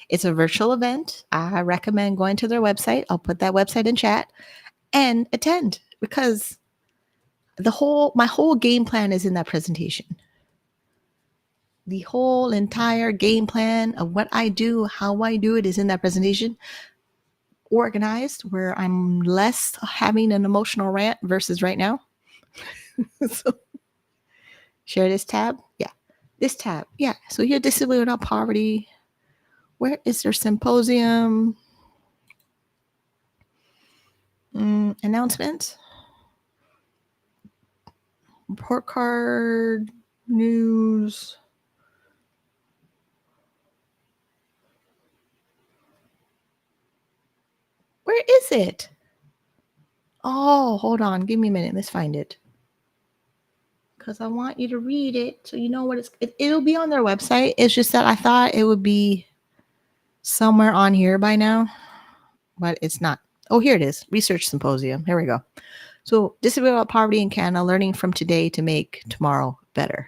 It's a virtual event. I recommend going to their website. I'll put that website in chat and attend, because my whole game plan is in that presentation. The whole entire game plan of what I do, how I do it is in that presentation. Organized, where I'm less having an emotional rant versus right now. So, share this tab. Yeah. This tab. Yeah. So here, Disability Without Poverty. Where is their symposium? Announcements. Report card. News. Where is it? Oh, hold on. Give me a minute. Let's find it. Because I want you to read it so you know what it'll be on their website. It's just that I thought it would be somewhere on here by now, but it's not. Oh, here it is. Research Symposium. Here we go. So, Disability Without Poverty in Canada, learning from today to make tomorrow better.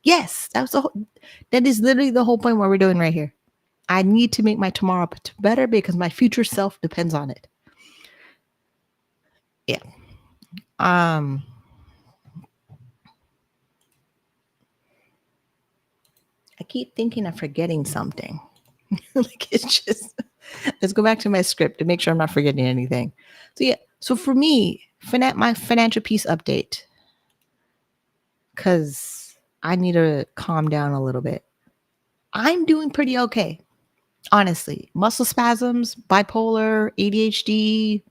Yes, that is literally the whole point what we're doing right here. I need to make my tomorrow better because my future self depends on it. Yeah. I keep thinking I'm forgetting something. Like it's just, let's go back to my script to make sure I'm not forgetting anything. So yeah, so for me, my financial piece update, because I need to calm down a little bit. I'm doing pretty okay, honestly. Muscle spasms, bipolar, ADHD,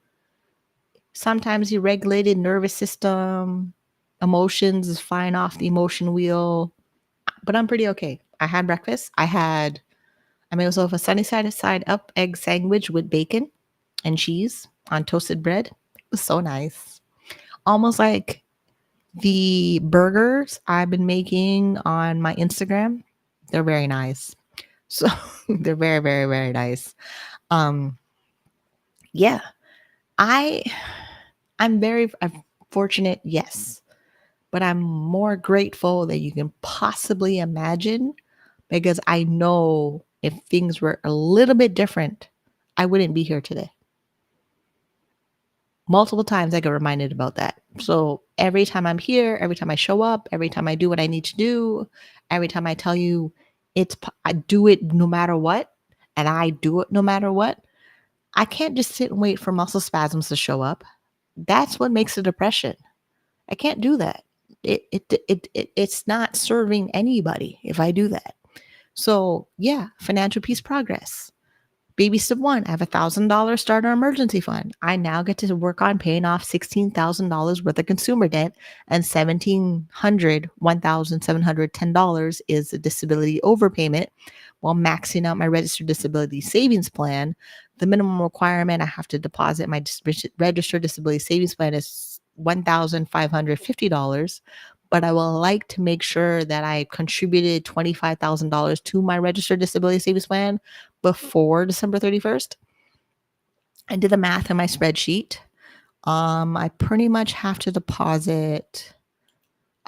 sometimes deregulated nervous system, emotions is flying off the emotion wheel, but I'm pretty okay. I had breakfast. I made myself a sunny side up egg sandwich with bacon and cheese on toasted bread. It was so nice. Almost like the burgers I've been making on my Instagram. They're very nice. So they're very, very, very nice. Um, yeah, I I'm fortunate, yes, but I'm more grateful that you can possibly imagine, because I know if things were a little bit different, I wouldn't be here today. Multiple times I get reminded about that. So every time I'm here, every time I show up, every time I do what I need to do, every time I tell you I do it no matter what, and I do it no matter what, I can't just sit and wait for muscle spasms to show up. That's what makes a depression. I can't do that. It's not serving anybody if I do that. So yeah, financial peace progress. Baby step one, I have $1,000 starter emergency fund. I now get to work on paying off $16,000 worth of consumer debt, and $1,710 is a disability overpayment, while maxing out my registered disability savings plan. The minimum requirement I have to deposit my registered disability savings plan is $1,550. But I will like to make sure that I contributed $25,000 to my registered disability savings plan before December 31st. I did the math in my spreadsheet. I pretty much have to deposit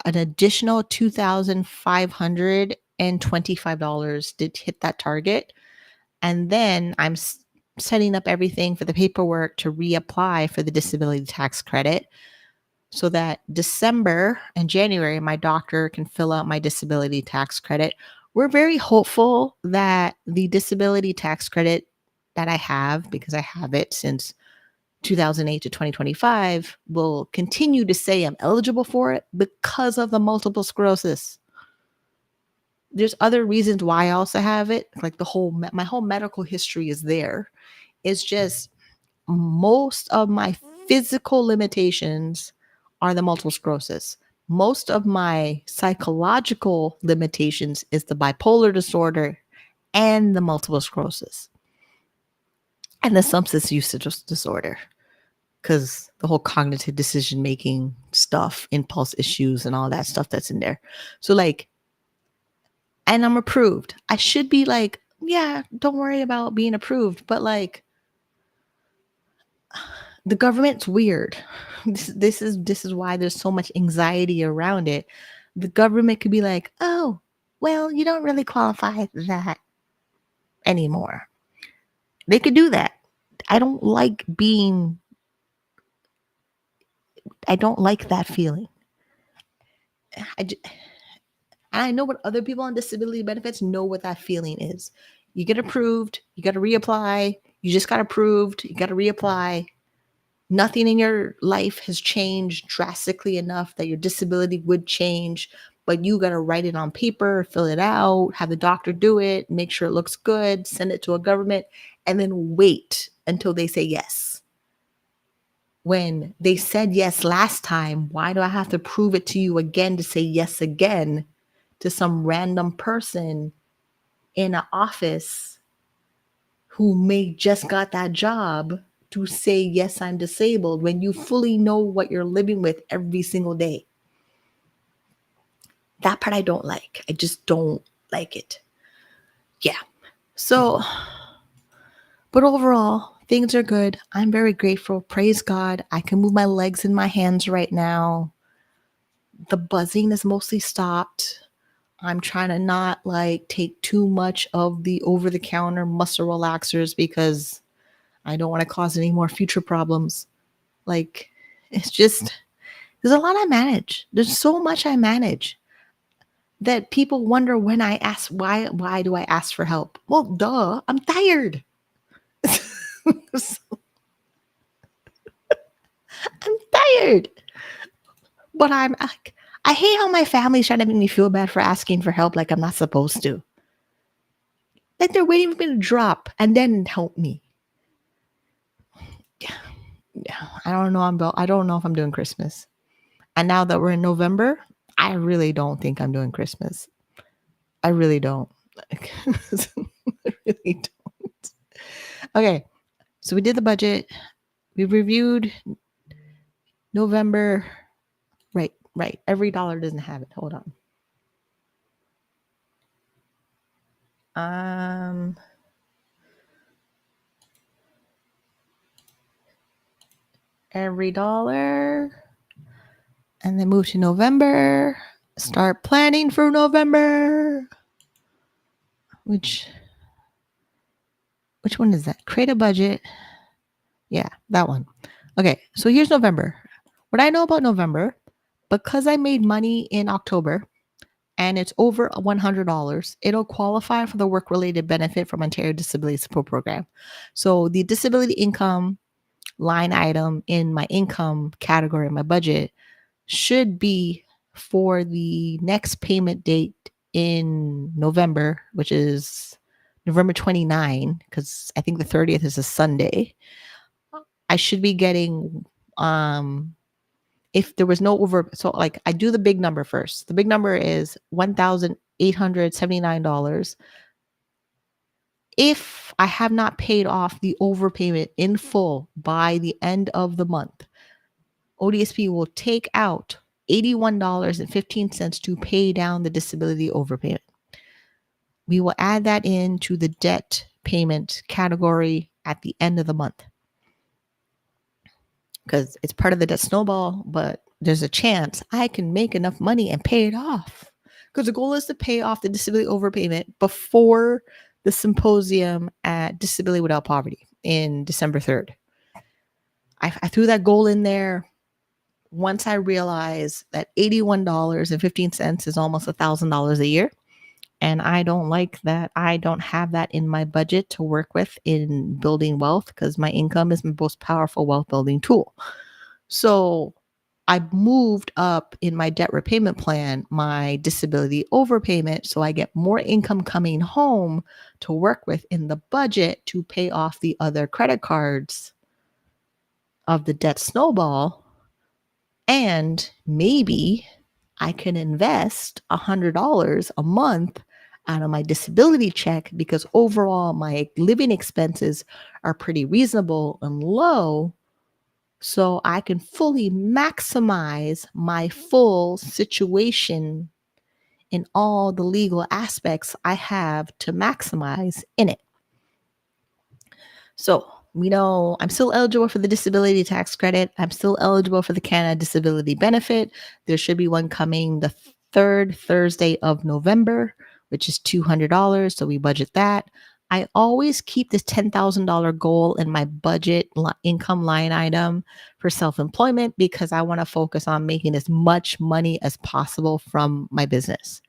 an additional $2,525 to hit that target. And then I'm setting up everything for the paperwork to reapply for the disability tax credit, so that December and January, my doctor can fill out my disability tax credit. We're very hopeful that the disability tax credit that I have, because I have it since 2008 to 2025, will continue to say I'm eligible for it because of the multiple sclerosis. There's other reasons why I also have it. Like my whole medical history is there. It's just most of my physical limitations are the multiple sclerosis. Most of my psychological limitations is the bipolar disorder and the multiple sclerosis and the substance use disorder, because the whole cognitive decision making stuff, impulse issues, and all that stuff that's in there. So like, and I'm approved. I should be like, yeah, don't worry about being approved, but like, the government's weird. This is why there's so much anxiety around it. The government could be like, oh, well, you don't really qualify that anymore. They could do that. I don't like I don't like that feeling. I know what other people on disability benefits know what that feeling is. You get approved, you got to reapply. You just got approved, you got to reapply. Nothing in your life has changed drastically enough that your disability would change, but you got to write it on paper, fill it out, have the doctor do it, make sure it looks good, send it to a government, and then wait until they say yes. When they said yes last time, why do I have to prove it to you again to say yes again to some random person in an office who may just got that job to say, yes, I'm disabled, when you fully know what you're living with every single day? That part I don't like. I just don't like it. Yeah. So, but overall, things are good. I'm very grateful. Praise God. I can move my legs and my hands right now. The buzzing is mostly stopped. I'm trying to not like take too much of the over-the-counter muscle relaxers, because I don't want to cause any more future problems. Like, it's just, there's a lot I manage. There's so much I manage that people wonder when I ask, why do I ask for help? Well, duh, I'm tired. I'm tired. But I hate how my family's trying to make me feel bad for asking for help like I'm not supposed to. Like they're waiting for me to drop and then help me. Yeah, I don't know if I'm doing Christmas. And now that we're in November, I really don't think I'm doing Christmas. I really don't. Like, I really don't. Okay, so we did the budget. We reviewed November. Right. Every dollar doesn't have it. Hold on. Every dollar. And then move to November. Start planning for November. Which one is that? Create a budget. Yeah, that one. Okay, so here's November. What I know about November, because I made money in October and it's over $100, it'll qualify for the work-related benefit from Ontario Disability Support Program. So the disability income line item in my income category in my budget should be for the next payment date in November, which is November 29, because I think the 30th is a Sunday. I should be getting, if there was no over, so like I do the big number first. The big number is $1,879. If I have not paid off the overpayment in full by the end of the month, ODSP will take out $81.15 to pay down the disability overpayment. We will add that into the debt payment category at the end of the month because it's part of the debt snowball, but there's a chance I can make enough money and pay it off because the goal is to pay off the disability overpayment before the symposium at Disability Without Poverty in December 3rd. I threw that goal in there once I realized that $81.15 is almost $1,000 a year. And I don't like that. I don't have that in my budget to work with in building wealth because my income is my most powerful wealth building tool. So I moved up in my debt repayment plan, my disability overpayment. So I get more income coming home to work with in the budget to pay off the other credit cards of the debt snowball. And maybe I can invest $100 a month out of my disability check because overall my living expenses are pretty reasonable and low. So I can fully maximize my full situation in all the legal aspects I have to maximize in it. So we know I'm still eligible for the disability tax credit. I'm still eligible for the Canada Disability Benefit. There should be one coming the third Thursday of November, which is $200. So we budget that. I always keep this $10,000 goal in my budget income line item for self-employment because I want to focus on making as much money as possible from my business,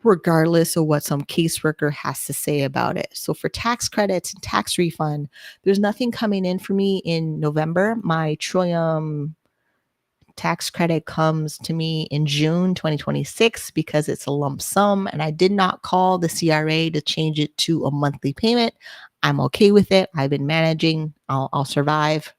regardless of what some caseworker has to say about it. So for tax credits and tax refund, there's nothing coming in for me in November. My Trillium tax credit comes to me in June 2026 because it's a lump sum and I did not call the CRA to change it to a monthly payment. I'm okay with it. I've been managing. I'll survive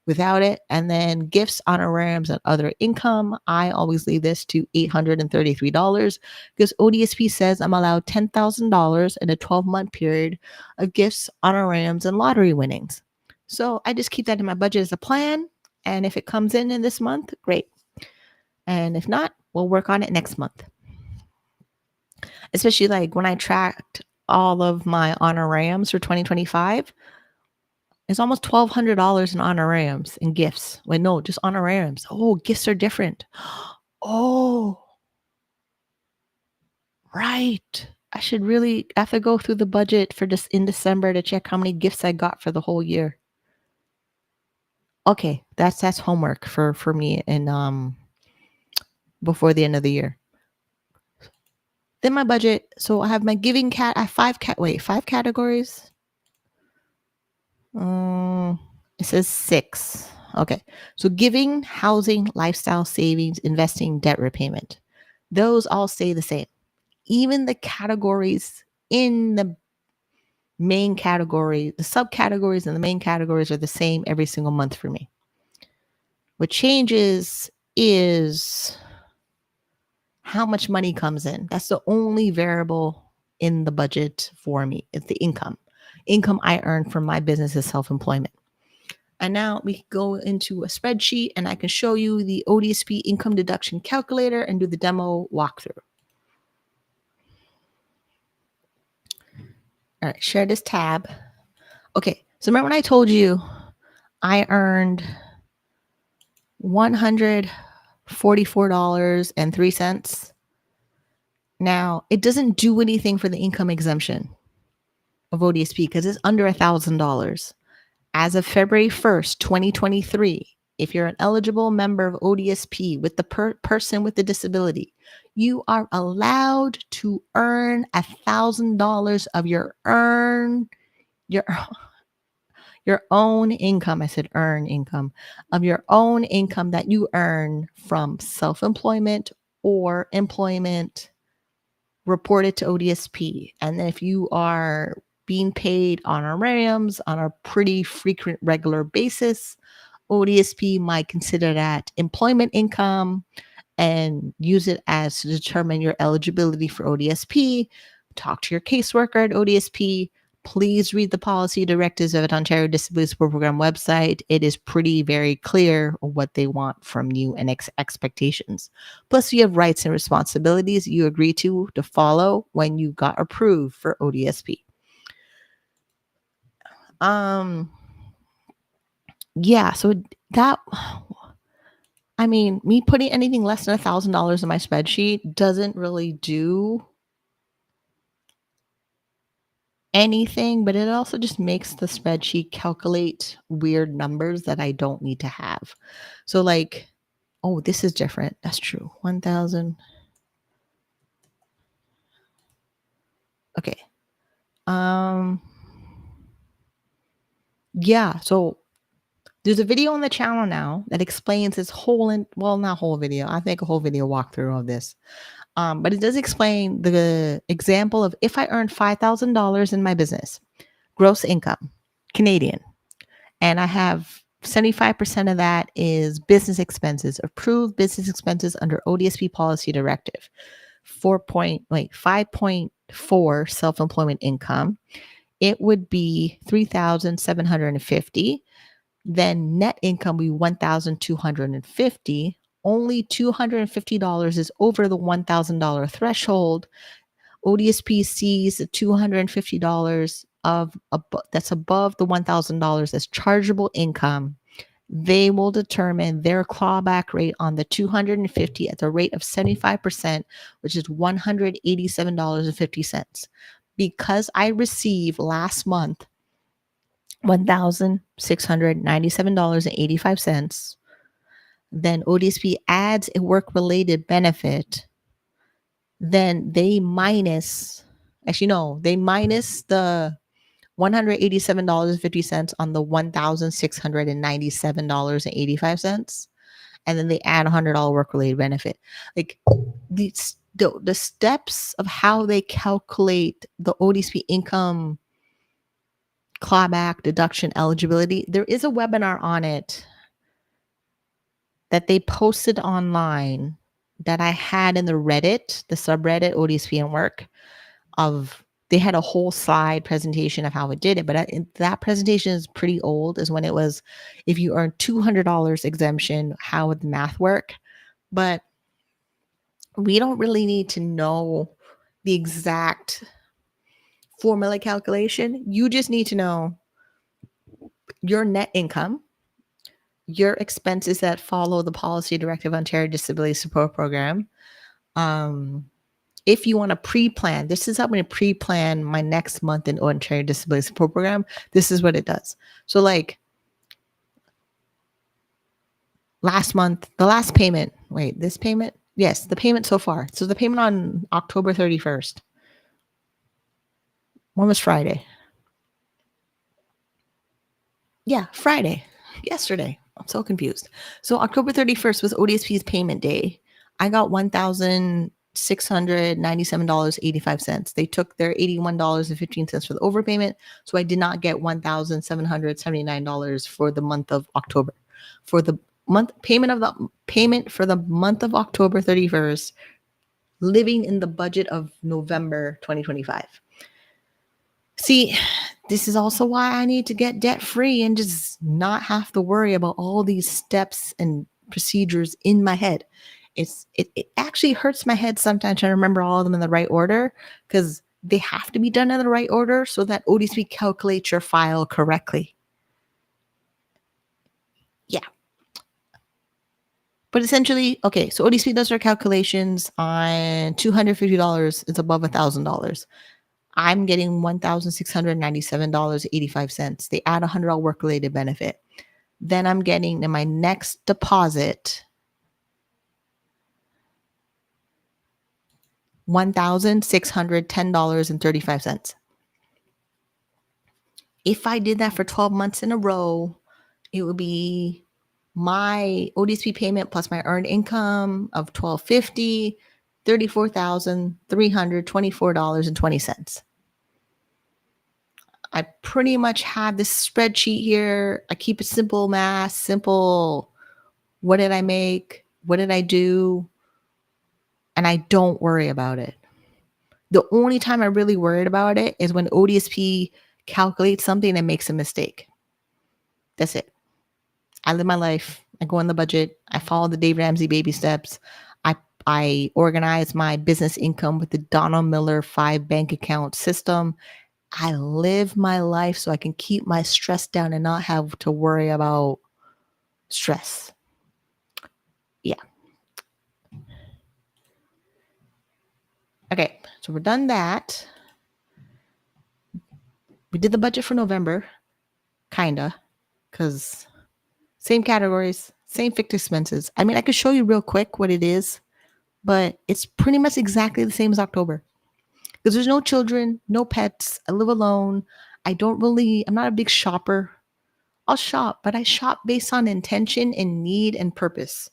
without it. And then gifts, honorariums, and other income, I always leave this to $833 because ODSP says I'm allowed $10,000 in a 12-month period of gifts, honorariums, and lottery winnings. So I just keep that in my budget as a plan. And if it comes in this month, great. And if not, we'll work on it next month. Especially like when I tracked all of my honorariums for 2025, it's almost $1,200 in honorariums and gifts. Wait, no, just honorariums. Oh, gifts are different. Oh, right. I have to go through the budget for this in December to check how many gifts I got for the whole year. Okay, that's homework for me and before the end of the year. Then my budget. So I have my giving I have five categories. It says 6. Okay. So giving, housing, lifestyle, savings, investing, debt repayment. Those all stay the same. Even the categories in the main category, the subcategories and the main categories are the same every single month for me. What changes is how much money comes in. That's the only variable in the budget for me. It's the income I earn from my business as self-employment. And now we can go into a spreadsheet and I can show you the ODSP income deduction calculator and do the demo walkthrough. All right, share this tab. Okay, so remember when I told you I earned $144.03? Now, it doesn't do anything for the income exemption of ODSP because it's under $1,000. As of February 1st, 2023, if you're an eligible member of ODSP with the person with the disability, you are allowed to earn $1,000 of your your own income. I said earn income of your own income that you earn from self-employment or employment reported to ODSP. And then if you are being paid honorariums on a pretty frequent, regular basis, ODSP might consider that employment income and use it as to determine your eligibility for ODSP. Talk to your caseworker at ODSP. Please read the policy directives of the Ontario Disability Support Program website. It is pretty very clear what they want from you and expectations. Plus, you have rights and responsibilities you agree to follow when you got approved for ODSP. Yeah, so that, I mean, me putting anything less than $1,000 in my spreadsheet doesn't really do anything, but it also just makes the spreadsheet calculate weird numbers that I don't need to have. So like, oh, this is different. That's true. 1,000. Okay. Yeah, so there's a video on the channel now that explains this not whole video. I think a whole video walkthrough of this. But it does explain the example of if I earned $5,000 in my business, gross income, Canadian, and I have 75% of that is business expenses, approved business expenses under ODSP policy directive, 5.4 self-employment income. It would be 3,750. Then net income would be 1,250. Only $250 is over the $1,000 threshold. ODSP sees the $250 that's above the $1,000 as chargeable income. They will determine their clawback rate on the 250 at the rate of 75%, which is $187.50. Because I received last month $1,697.85, then ODSP adds a work-related benefit, then they minus the $187.50 on the $1,697.85, and then they add $100 work-related benefit. Like the steps of how they calculate the ODSP income clawback deduction eligibility, there is a webinar on it that they posted online that I had in the subreddit ODSP and Work. They had a whole slide presentation of how it did it, but that presentation is pretty old. Is when it was, if you earn $200 exemption, how would the math work? But we don't really need to know the exact formula calculation. You just need to know your net income, your expenses that follow the policy directive Ontario Disability Support Program. If you want to pre-plan, this is how I'm going to pre-plan my next month in Ontario Disability Support Program. This is what it does. So like last month, the last payment, this payment? Yes, the payment so far. So the payment on October 31st. When was Friday? Yeah, Friday. Yesterday. I'm so confused. So October 31st was ODSP's payment day. I got $1,697.85. They took their $81.15 for the overpayment. So I did not get $1,779 for the month of October. For the payment for the month of October 31st, living in the budget of November 2025. See, this is also why I need to get debt free and just not have to worry about all these steps and procedures in my head. It actually hurts my head sometimes trying to remember all of them in the right order, because They have to be done in the right order so that ODSP calculates your file correctly. Yeah. But essentially, okay, so ODSP does their calculations on $250. It's above $1,000. I'm getting $1,697.85. They add $100 work-related benefit. Then I'm getting in my next deposit $1,610.35. If I did that for 12 months in a row, it would be my ODSP payment plus my earned income of $1,250, $34,324.20. I pretty much have this spreadsheet here. I keep it simple math, simple. What did I make? What did I do? And I don't worry about it. The only time I really worried about it is when ODSP calculates something and makes a mistake. That's it. I live my life. I go on the budget. I follow the Dave Ramsey baby steps. I organize my business income with the Donald Miller 5 bank account system. I live my life so I can keep my stress down and not have to worry about stress. Yeah. Okay, so we're done that. We did the budget for November, kinda, because same categories, same fixed expenses. I mean, I could show you real quick what it is, but it's pretty much exactly the same as October. Because there's no children, no pets. I live alone. I'm not a big shopper. I'll shop, but I shop based on intention and need and purpose.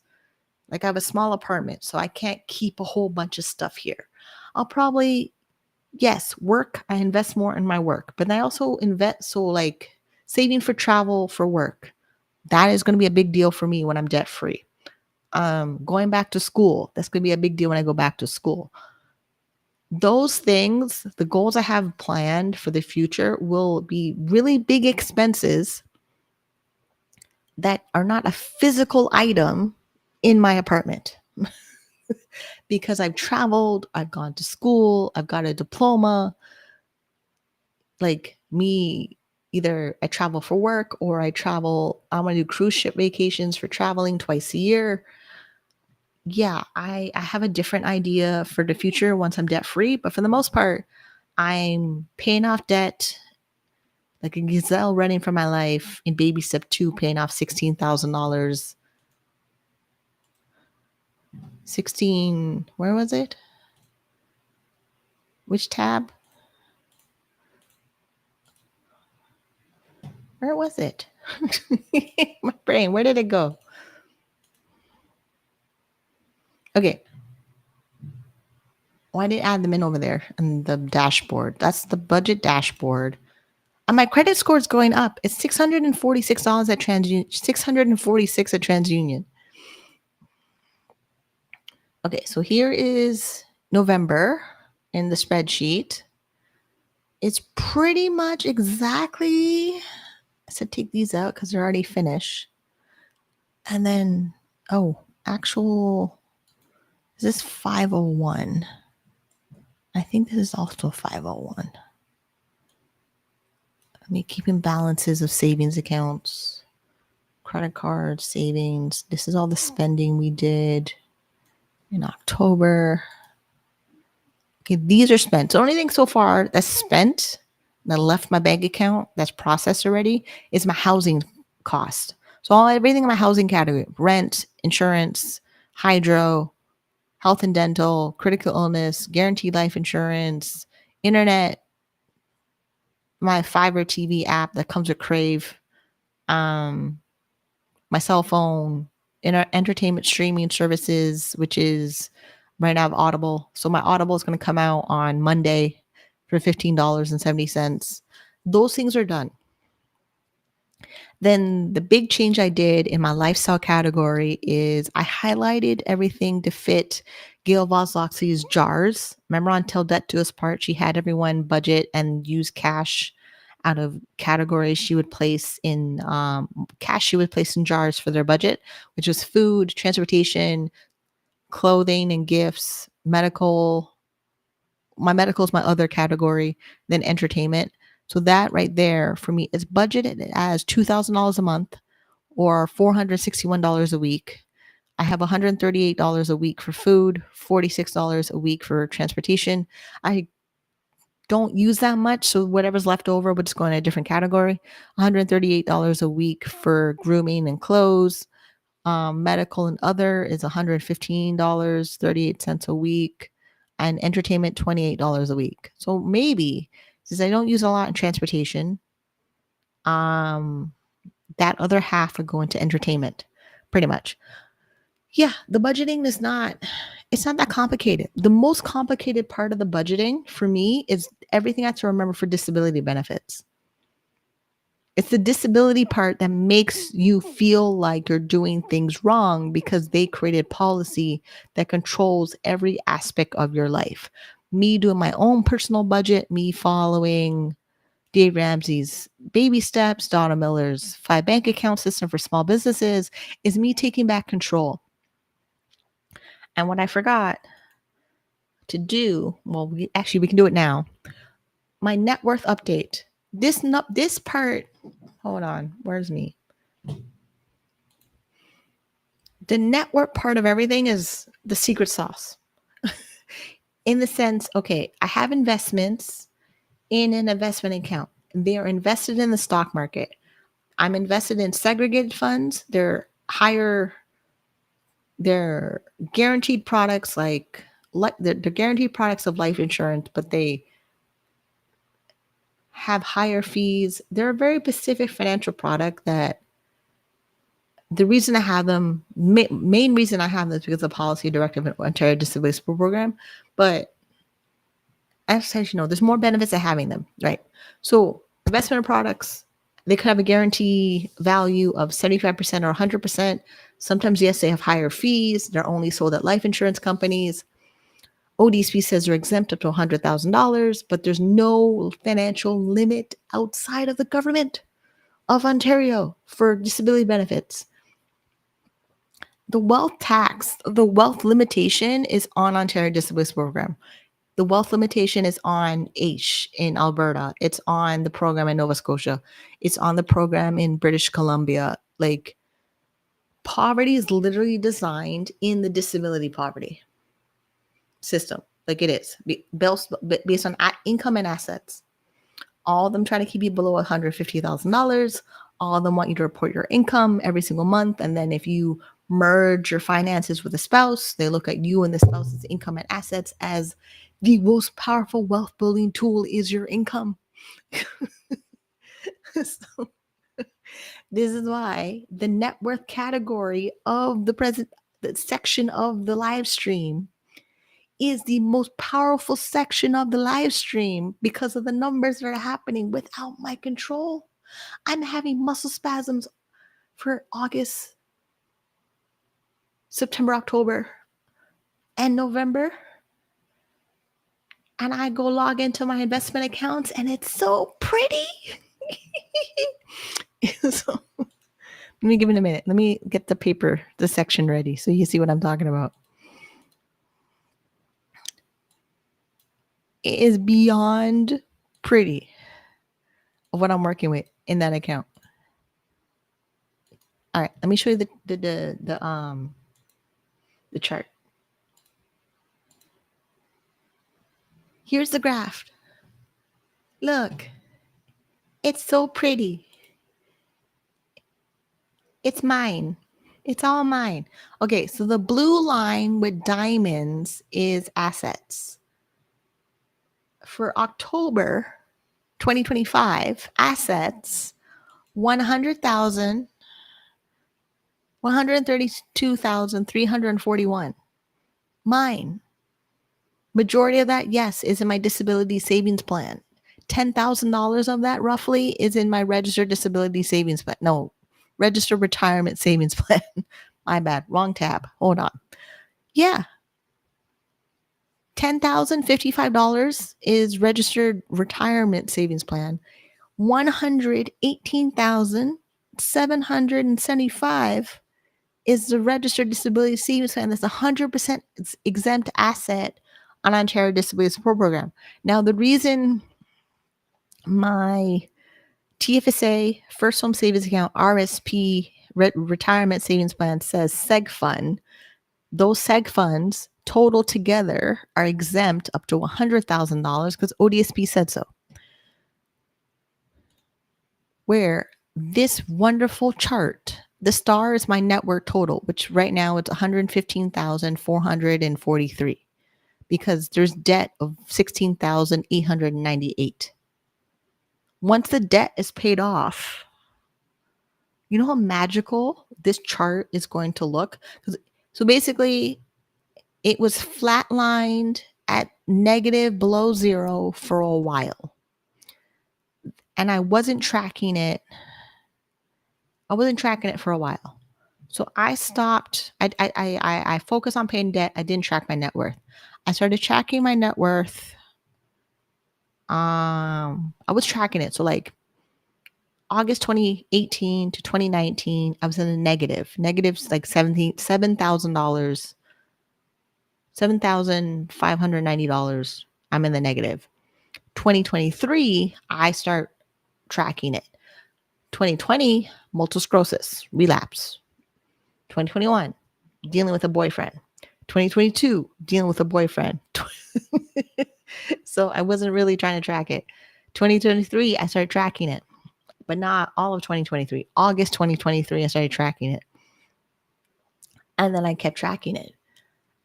Like I have a small apartment, so I can't keep a whole bunch of stuff here. I'll probably, yes, work. I invest more in my work, but I also invest. So like saving for travel for work, that is going to be a big deal for me when I'm debt free. Going back to school, that's going to be a big deal when I go back to school. Those things, the goals I have planned for the future will be really big expenses that are not a physical item in my apartment. Because I've traveled, I've gone to school, I've got a diploma. Like me, either I travel for work or I want to do cruise ship vacations for traveling twice a year. Yeah, I have a different idea for the future once I'm debt free, but for the most part, I'm paying off debt like a gazelle running for my life in baby step 2, paying off $16,000. 16, where was it? Which tab? Where was it? My brain, where did it go? Okay. Why did I add them in over there in the dashboard? That's the budget dashboard. And my credit score is going up. It's $646 at TransUnion, $646 at TransUnion. Okay, so here is November in the spreadsheet. It's pretty much exactly, I said take these out because they're already finished. And then, is this 501? I think this is also 501. Me keeping balances of savings accounts, credit cards, savings. This is all the spending we did in October. Okay, these are spent. So the only thing so far that's spent that left my bank account that's processed already is my housing cost. So everything in my housing category: rent, insurance, hydro, health and dental, critical illness, guaranteed life insurance, internet, my Fiverr TV app that comes with Crave, my cell phone, entertainment streaming services, which is right now Audible. So my Audible is going to come out on Monday for $15.70. Those things are done. Then the big change I did in my lifestyle category is I highlighted everything to fit Gail Vosloxy's jars. Remember on Till Debt Do Us Part, she had everyone budget and use cash out of categories she would place in jars for their budget, which was food, transportation, clothing and gifts, medical, my medical is my other category, then entertainment. So that right there for me is budgeted as $2,000 a month or $461 a week. I have $138 a week for food, $46 a week for transportation. I don't use that much, so whatever's left over would just go in a different category. $138 a week for grooming and clothes. Medical and other is $115, 38 cents a week, and entertainment $28 a week. So maybe since I don't use a lot in transportation, that other half would go into entertainment, pretty much. Yeah, the budgeting is not, it's not that complicated. The most complicated part of the budgeting for me is everything I have to remember for disability benefits. It's the disability part that makes you feel like you're doing things wrong because they created policy that controls every aspect of your life. Me doing my own personal budget, me following Dave Ramsey's baby steps, Donna Miller's 5 bank account system for small businesses, is me taking back control. And what I forgot to do, well, we can do it now. My net worth update. This part, hold on, where's me? The net worth part of everything is the secret sauce. In the sense, okay, I have investments in an investment account. They are invested in the stock market. I'm invested in segregated funds. They're guaranteed products like they're guaranteed products of life insurance, but they have higher fees. They're a very specific financial product that the reason I have them, main reason I have them is because of policy directive of Ontario Disability Support Program. But as you know, there's more benefits to having them, right? So investment products, they could have a guarantee value of 75% or 100%. Sometimes, yes, they have higher fees. They're only sold at life insurance companies. ODSP says they're exempt up to $100,000, but there's no financial limit outside of the government of Ontario for disability benefits. The wealth limitation is on Ontario Disability Program. The wealth limitation is on AISH in Alberta. It's on the program in Nova Scotia. It's on the program in British Columbia. Like, poverty is literally designed in the disability poverty system. Like it is based on income and assets. All of them try to keep you below $150,000. All of them want you to report your income every single month. And then if you merge your finances with a spouse, they look at you and the spouse's income and assets as the most powerful wealth building tool is your income. So, this is why the net worth category of the section of the live stream is the most powerful section of the live stream because of the numbers that are happening without my control. I'm having muscle spasms for August, September, October, and November. And I go log into my investment accounts and it's so pretty. So, let me give it a minute. Let me get the section ready so you see what I'm talking about. It is beyond pretty of what I'm working with in that account. All right, let me show you the chart. Here's the graph. Look, it's so pretty. It's mine. It's all mine. Okay, so the blue line with diamonds is assets. For October 2025, assets, 132,341. Mine. Majority of that, yes, is in my disability savings plan. $10,000 of that roughly is in my registered disability savings plan. No, registered retirement savings plan. My bad. Wrong tab. Hold on. Yeah. $10,055 is registered retirement savings plan. $118,775 is the registered disability savings plan. That's 100% exempt asset on Ontario Disability Support Program. Now, the reason my TFSA, First Home Savings Account, RSP, Retirement Savings Plan says SEG Fund, those SEG funds total together are exempt up to $100,000 because ODSP said so. Where this wonderful chart, the star is my net worth total, which right now it's 115,443 because there's debt of 16,898. Once the debt is paid off, you know how magical this chart is going to look? So basically, it was flatlined at negative below zero for a while. And I wasn't tracking it. For a while. So I stopped. I focused on paying debt. I didn't track my net worth. I started tracking my net worth. I was tracking it. So like August 2018 to 2019, I was in a negative. Negative's like $7,590. I'm in the negative. 2023, I start tracking it. 2020, multiple sclerosis, relapse. 2021, dealing with a boyfriend. 2022, dealing with a boyfriend. So I wasn't really trying to track it. 2023, I started tracking it, but not all of 2023. August 2023, I started tracking it. And then I kept tracking it.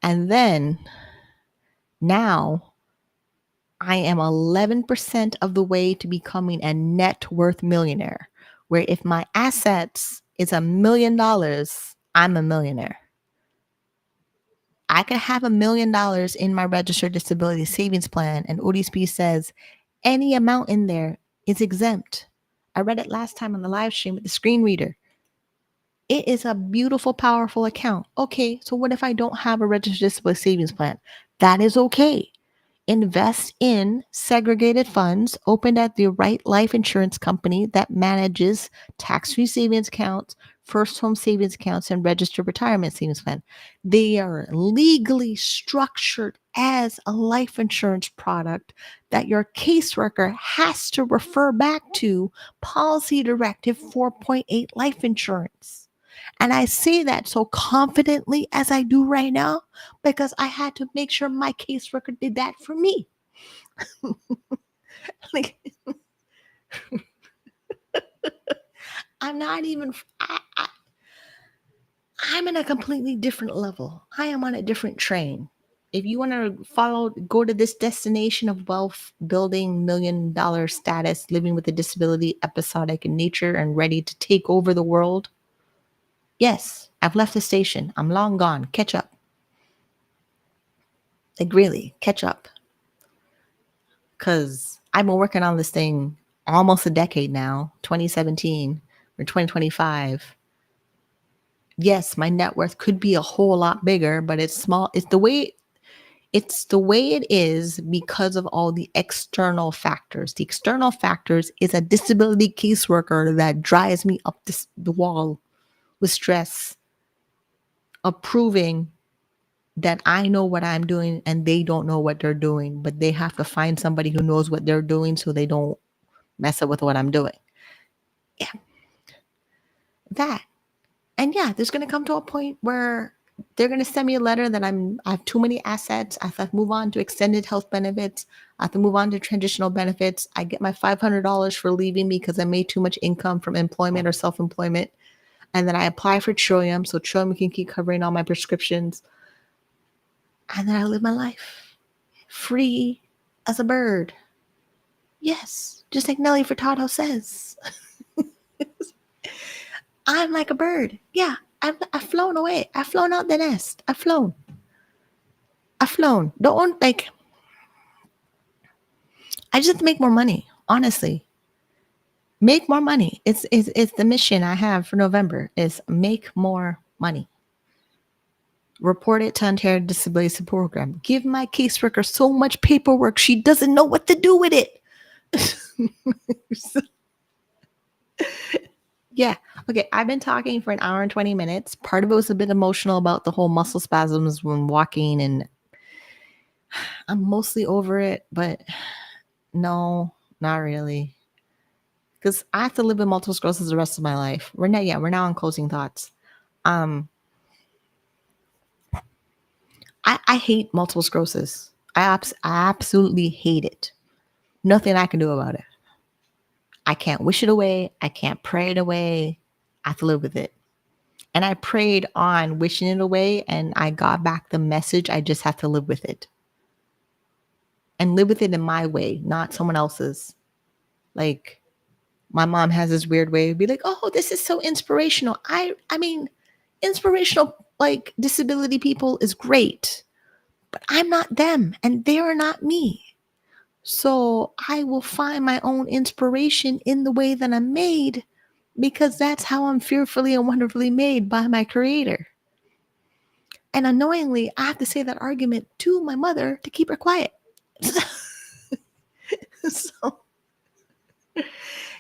And then now I am 11% of the way to becoming a net worth millionaire, where if my assets is $1 million, I'm a millionaire. I could have $1 million in my registered disability savings plan, and ODSP says any amount in there is exempt. I read it last time on the live stream with the screen reader. It is a beautiful, powerful account. Okay, so what if I don't have a registered disability savings plan? That is okay. Invest in segregated funds opened at the right life insurance company that manages tax-free savings accounts, first home savings accounts, and registered retirement savings plan. They are legally structured as a life insurance product that your caseworker has to refer back to Policy Directive 4.8 life insurance. And I say that so confidently as I do right now because I had to make sure my caseworker did that for me. Like, I'm not even, I'm in a completely different level. I am on a different train. If you want to go to this destination of wealth building, $1 million status, living with a disability, episodic in nature, and ready to take over the world, yes, I've left the station. I'm long gone. Catch up. Like, really, catch up. Because I've been working on this thing almost a decade now, 2017 or 2025. Yes, my net worth could be a whole lot bigger, but it's small. It's the way it is because of all the external factors. The external factors is a disability caseworker that drives me up the wall with stress, approving that I know what I'm doing and they don't know what they're doing, but they have to find somebody who knows what they're doing so they don't mess up with what I'm doing. Yeah. That. And yeah, there's going to come to a point where they're going to send me a letter that I have too many assets. I have to move on to extended health benefits. I have to move on to transitional benefits. I get my $500 for leaving because I made too much income from employment or self-employment. And then I apply for Trillium so Trillium can keep covering all my prescriptions. And then I live my life free as a bird. Yes, just like Nelly Furtado says. I'm like a bird. Yeah, I've flown away. I've flown out the nest. I've flown. Don't like. I just have to make more money. Honestly, make more money. It's the mission I have for November is make more money. Report it to Ontario Disability Support Program. Give my caseworker so much paperwork she doesn't know what to do with it. Yeah. Okay. I've been talking for 1 hour and 20 minutes. Part of it was a bit emotional about the whole muscle spasms when walking, and I'm mostly over it, but no, not really. Because I have to live with multiple sclerosis the rest of my life. We're now on closing thoughts. Um, I hate multiple sclerosis. I absolutely hate it. Nothing I can do about it. I can't wish it away. I can't pray it away. I have to live with it. And I prayed on wishing it away, and I got back the message. I just have to live with it. And live with it in my way, not someone else's. Like, my mom has this weird way to be like, oh, this is so inspirational. I mean, inspirational, like, disability people is great, but I'm not them and they are not me. So I will find my own inspiration in the way that I'm made, because that's how I'm fearfully and wonderfully made by my creator. And annoyingly, I have to say that argument to my mother to keep her quiet. So,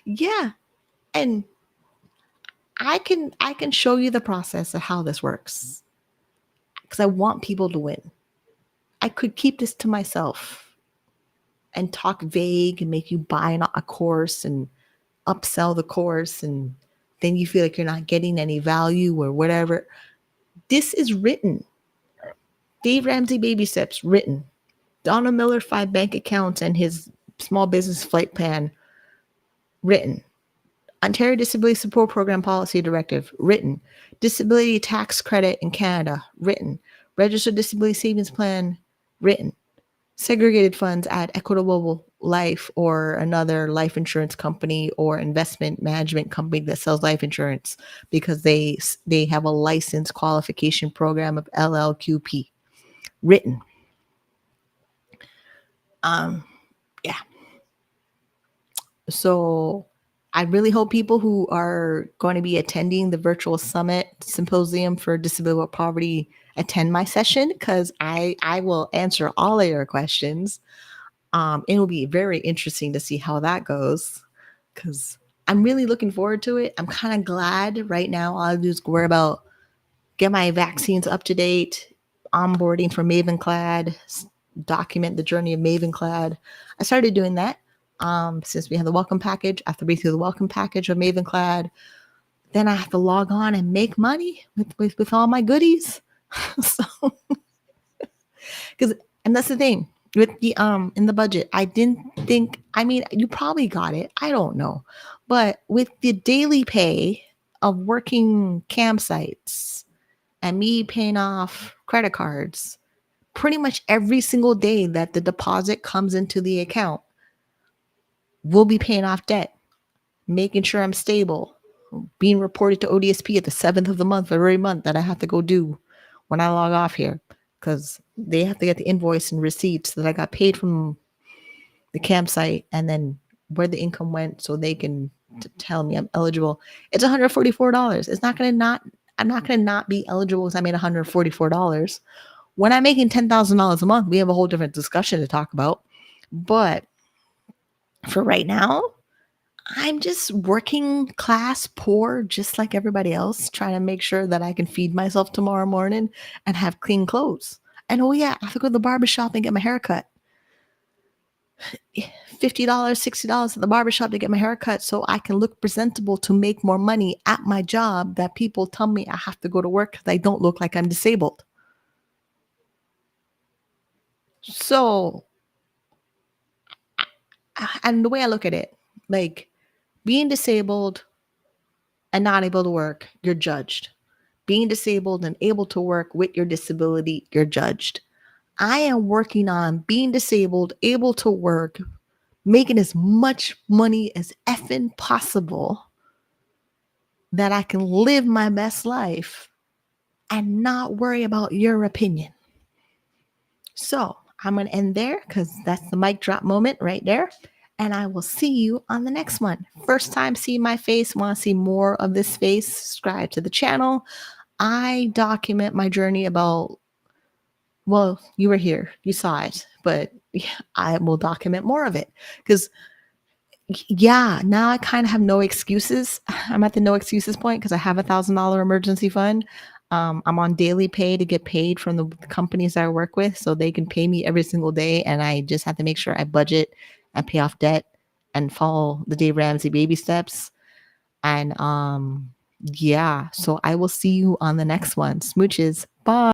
yeah. And I can show you the process of how this works, because I want people to win. I could keep this to myself and talk vague and make you buy a course and upsell the course, and then you feel like you're not getting any value or whatever. This is written. Dave Ramsey Baby Steps, written. Donald Miller 5 bank accounts and his small business flight plan, written. Ontario Disability Support Program Policy Directive, written. Disability Tax Credit in Canada, written. Registered Disability Savings Plan, written. Segregated funds at Equitable Life or another life insurance company or investment management company that sells life insurance, because they have a license qualification program of LLQP, written. Yeah. So I really hope people who are going to be attending the virtual summit symposium for disability poverty attend my session, because I will answer all of your questions. It will be very interesting to see how that goes, because I'm really looking forward to it. I'm kind of glad right now. All I do is worry about get my vaccines up to date, onboarding for Mavenclad, document the journey of Mavenclad. I started doing that since we have the welcome package. I have to read through the welcome package of Mavenclad. Then I have to log on and make money with all my goodies. So, and that's the thing with the in the budget. I didn't think. I mean, you probably got it. I don't know, but with the daily pay of working campsites and me paying off credit cards, pretty much every single day that the deposit comes into the account, we'll be paying off debt, making sure I'm stable, being reported to ODSP at the 7th of the month of every month that I have to go do when I log off here, because they have to get the invoice and receipts that I got paid from the campsite and then where the income went, so they can tell me I'm eligible. It's $144. It's not going to not, I'm not going to not be eligible because I made $144. When I'm making $10,000 a month, we have a whole different discussion to talk about. But for right now, I'm just working class poor, just like everybody else, trying to make sure that I can feed myself tomorrow morning and have clean clothes. And oh yeah, I have to go to the barbershop and get my hair cut. $50, $60 at the barbershop to get my hair cut so I can look presentable to make more money at my job that people tell me I have to go to work because I don't look like I'm disabled. So, and the way I look at it, like, being disabled and not able to work, you're judged. Being disabled and able to work with your disability, you're judged. I am working on being disabled, able to work, making as much money as effing possible that I can live my best life and not worry about your opinion. So I'm going to end there because that's the mic drop moment right there. And I will see you on the next one. First time seeing my face, want to see more of this face, subscribe to the channel. I document my journey about, well, you were here, you saw it, but I will document more of it because, yeah, now I kind of have no excuses. I'm at the no excuses point because I have $1,000 emergency fund. I'm on daily pay to get paid from the companies I work with, so they can pay me every single day, and I just have to make sure I budget and pay off debt and follow the Dave Ramsey baby steps. And yeah, so I will see you on the next one. Smooches. Bye.